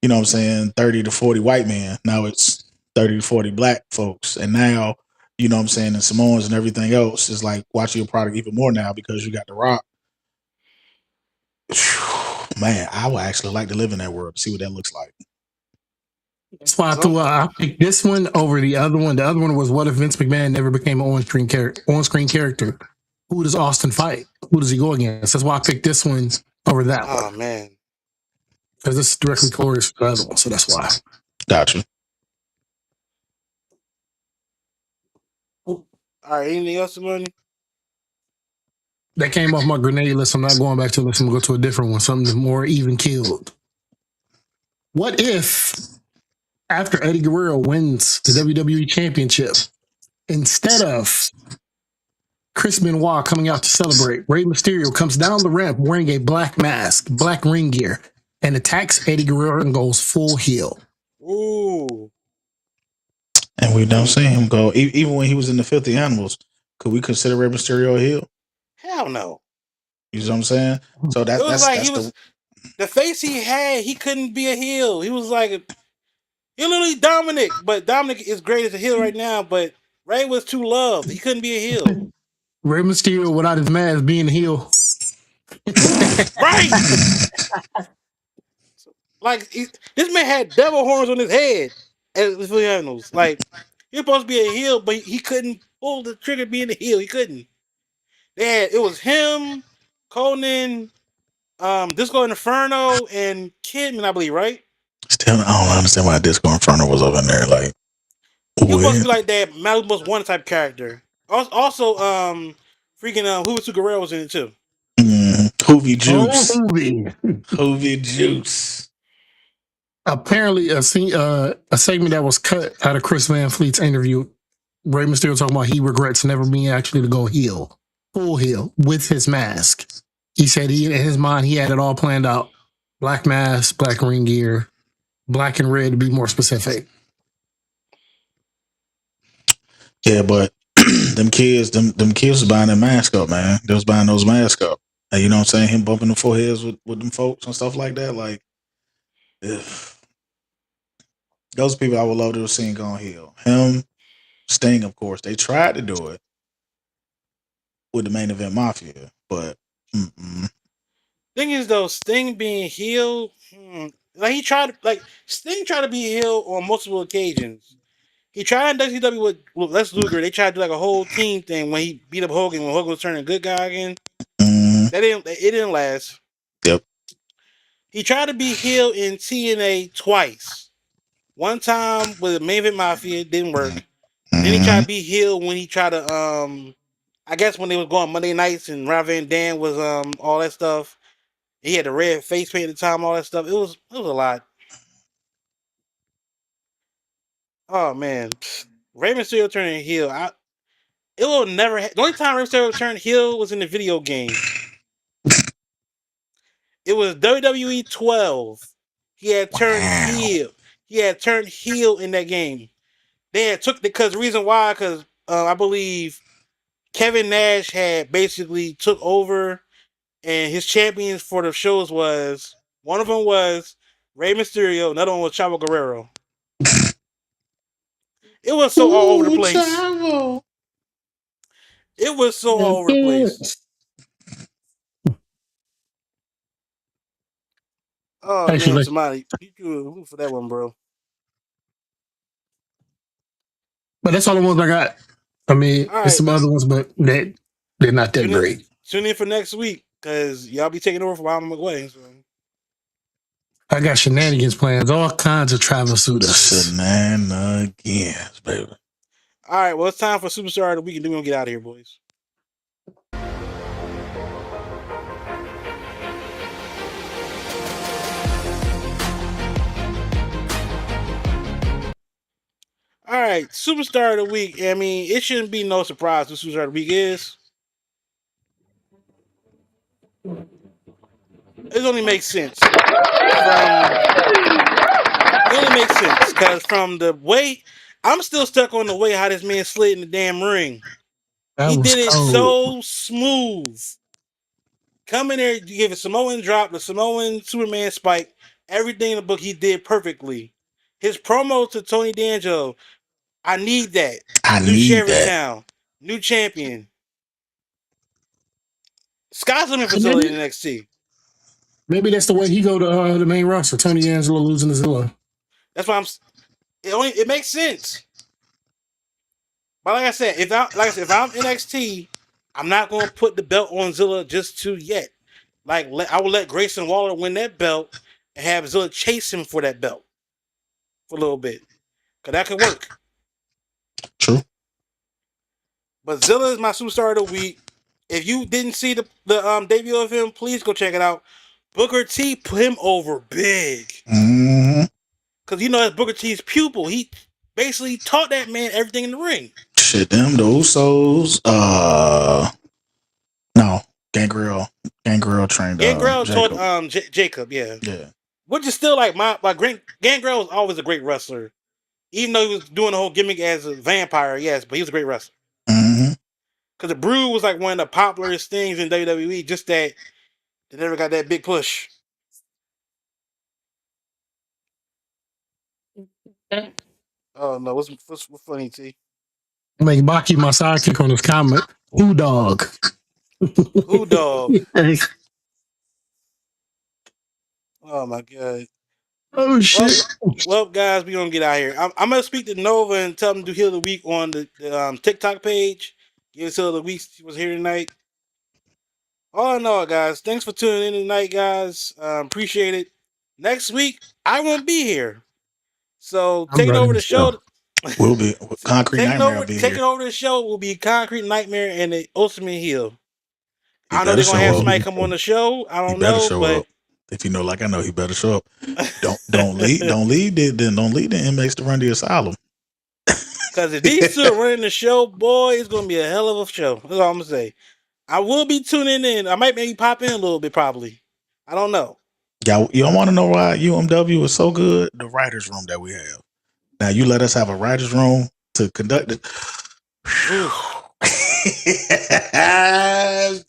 you know what I'm saying, 30 to 40 white men. Now it's 30 to 40 black folks. And now, you know what I'm saying, and Samoans and everything else is like watching your product even more now because you got The Rock. Man, I would actually like to live in that world to see what that looks like. That's why I picked this one over the other one. The other one was, what if Vince McMahon never became an on-screen character? Who does Austin fight? Who does he go against? That's why I picked this one over that one. Oh, man. Because this is directly correlates to the other one, so that's why. Gotcha. All right, anything else, Money? That came off my grenade list. I'm not going back to this. I'm going to go to a different one, something more even keeled. What if, after Eddie Guerrero wins the WWE Championship, instead of Chris Benoit coming out to celebrate, Rey Mysterio comes down the ramp wearing a black mask, black ring gear, and attacks Eddie Guerrero and goes full heel? Ooh. And we don't see him go, even when he was in the Filthy Animals, could we consider Rey Mysterio a heel? Hell no. You know what I'm saying? So It was like he that's was the face he had. He couldn't be a heel. He was like he literally Dominic, but Dominic is great as a heel right now. But Ray was too loved. He couldn't be a heel. Rey Mysterio without his mask being a heel. Right. Like this man had devil horns on his head as the Filianos. Like he was supposed to be a heel, but he couldn't pull the trigger being a heel. He couldn't. It was him, Conan, Disco Inferno, and Kidman, I believe, right? Still, I don't understand why Disco Inferno was up in there. Like, He was supposed to be like that Malibu's One type character. Also, freaking Hubert Guerrero was in it too. Hoovy Juice. Oh, Hoovy. Hoovy Juice. Apparently, a segment that was cut out of Chris Van Fleet's interview, Rey Mysterio talking about he regrets never being actually to go heel, full heel, with his mask. He said in his mind he had it all planned out. Black mask, black ring gear, black and red to be more specific. Yeah, but them kids was buying that mask up, man. They was buying those masks up. And you know what I'm saying? Him bumping the foreheads with them folks and stuff like that. Like, ugh. Those people I would love to have seen going heel. Him, Sting, of course. They tried to do it with the Main Event Mafia, but Thing is though, Sting being heel, like Sting tried to be heel on multiple occasions. He tried in WCW with Les Luger. They tried to do like a whole team thing when he beat up Hogan when Hogan was turning good guy again. It didn't last. Yep. He tried to be heel in TNA twice. One time with the Main Event Mafia, it didn't work. Then he tried to be heel when he tried to I guess when they was going Monday nights and Rob Van Dam was all that stuff. He had the red face paint at the time, all that stuff. It was a lot. Oh man. Rey Mysterio turning heel. It will never the only time Rey Mysterio turned heel was in the video game. It was WWE 12. He had turned heel. He had turned heel in that game. They had took because the reason why, because I believe Kevin Nash had basically took over, and his champions for the shows was one of them was Rey Mysterio, another one was Chavo Guerrero. It was so all over the place. Chavo. It was so all over the place. Oh actually, man, somebody you do for that one, bro. But that's all the ones I got. I mean, there's some other ones, but they're not that great. Tune in for next week because y'all be taking over for Wyman McGuay. So. I got shenanigans plans, all kinds of Travis Sudas. Shenanigans, baby. All right, well, it's time for Superstar of the Week, and then we're going to get out of here, boys. All right, Superstar of the Week. I mean, it shouldn't be no surprise who Superstar of the Week is. It only makes sense. It only makes sense because from the way I'm still stuck on the way how this man slid in the damn ring. He did it so smooth. Come in there, you give a Samoan drop, the Samoan Superman spike, everything in the book he did perfectly. His promo to Tony D'Angelo, I need that. New Sheriff Town, new champion. Sky's limit facility in NXT. Maybe that's the way he go to the main roster. Tony D'Angelo losing to Zilla. That's why it makes sense. But like I said, if I'm NXT, I'm not going to put the belt on Zilla just yet. Like I will let Grayson Waller win that belt and have Zilla chase him for that belt for a little bit, cause that could work. True. But Zilla is my Superstar of the Week. If you didn't see the debut of him, please go check it out. Booker T put him over big. Cause you know that's Booker T's pupil. He basically taught that man everything in the ring. Shit, them the Usos. No, Gangrel trained. Gangrel taught Jacob. Yeah. Which is still like Gangrel was always a great wrestler, even though he was doing the whole gimmick as a vampire. Yes, but he was a great wrestler. because the Brood was like one of the popularest things in WWE. Just that they never got that big push. Oh no, what's funny, T? Make Baki my sidekick on his comment. Who dog? Who dog? Oh my god. Oh shit. Well, guys, we gonna get out here. I'm gonna speak to Nova and tell them to Heal the Week on the TikTok page. Give us Heal the Week. She was here tonight. All in all, guys, thanks for tuning in tonight, guys. Appreciate it. Next week, I won't be here. So I'm taking running over the the show. We'll be Concrete Nightmare. Will be taking here. over the show will be Concrete Nightmare and the Ultimate Heel. He I know better they're gonna show have up. somebody come on the show. I He don't better know, show but up. If you know, like I know, he better show up. Don't leave the inmates to run the asylum. because if these two are running the show, boy, it's gonna be a hell of a show. That's all I'm gonna say. I will be tuning in. I might maybe pop in a little bit, probably. I don't know. Y'all, you don't want to know why UMW is so good? The writers' room that we have. Now you let us have a writers' room to conduct it.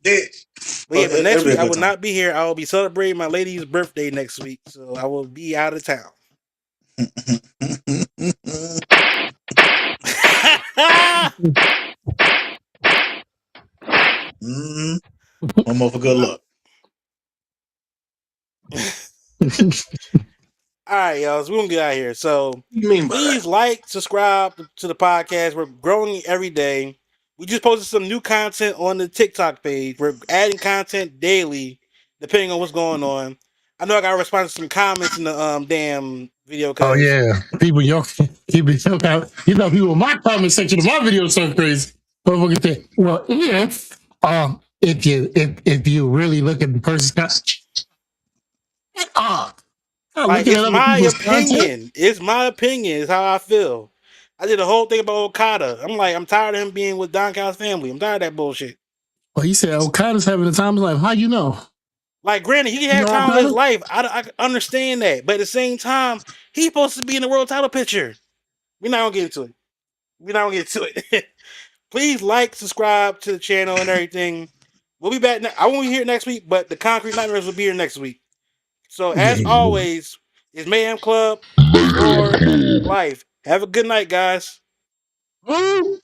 Bitch. But yeah, but next week I will not be here. I will be celebrating my lady's birthday next week, so I will be out of town. One more for good luck. All right, y'all. So we're gonna get out of here. So You mean please like, subscribe to the podcast. We're growing every day. We just posted some new content on the TikTok page. We're adding content daily, depending on what's going on. I know I got to respond to some comments in the damn video. Oh yeah, people You know, people in my comment section of my video are so crazy. Motherfuckers say, well, if you really look at the person's like, it's my opinion. It's my opinion. It's how I feel. I did a whole thing about Okada. I'm like, I'm tired of him being with Don Callis' family. I'm tired of that bullshit. Well, he said Okada's having the time of his life. How you know? Like, granted, he had time of his life. I understand that. But at the same time, he's supposed to be in the world title picture. We're not going to get into it. Please like, subscribe to the channel and everything. We'll be back. I won't be here next week, but the Concrete Nightmares will be here next week. So, as always, it's Mayhem Club for life. Have a good night, guys. Mayhem.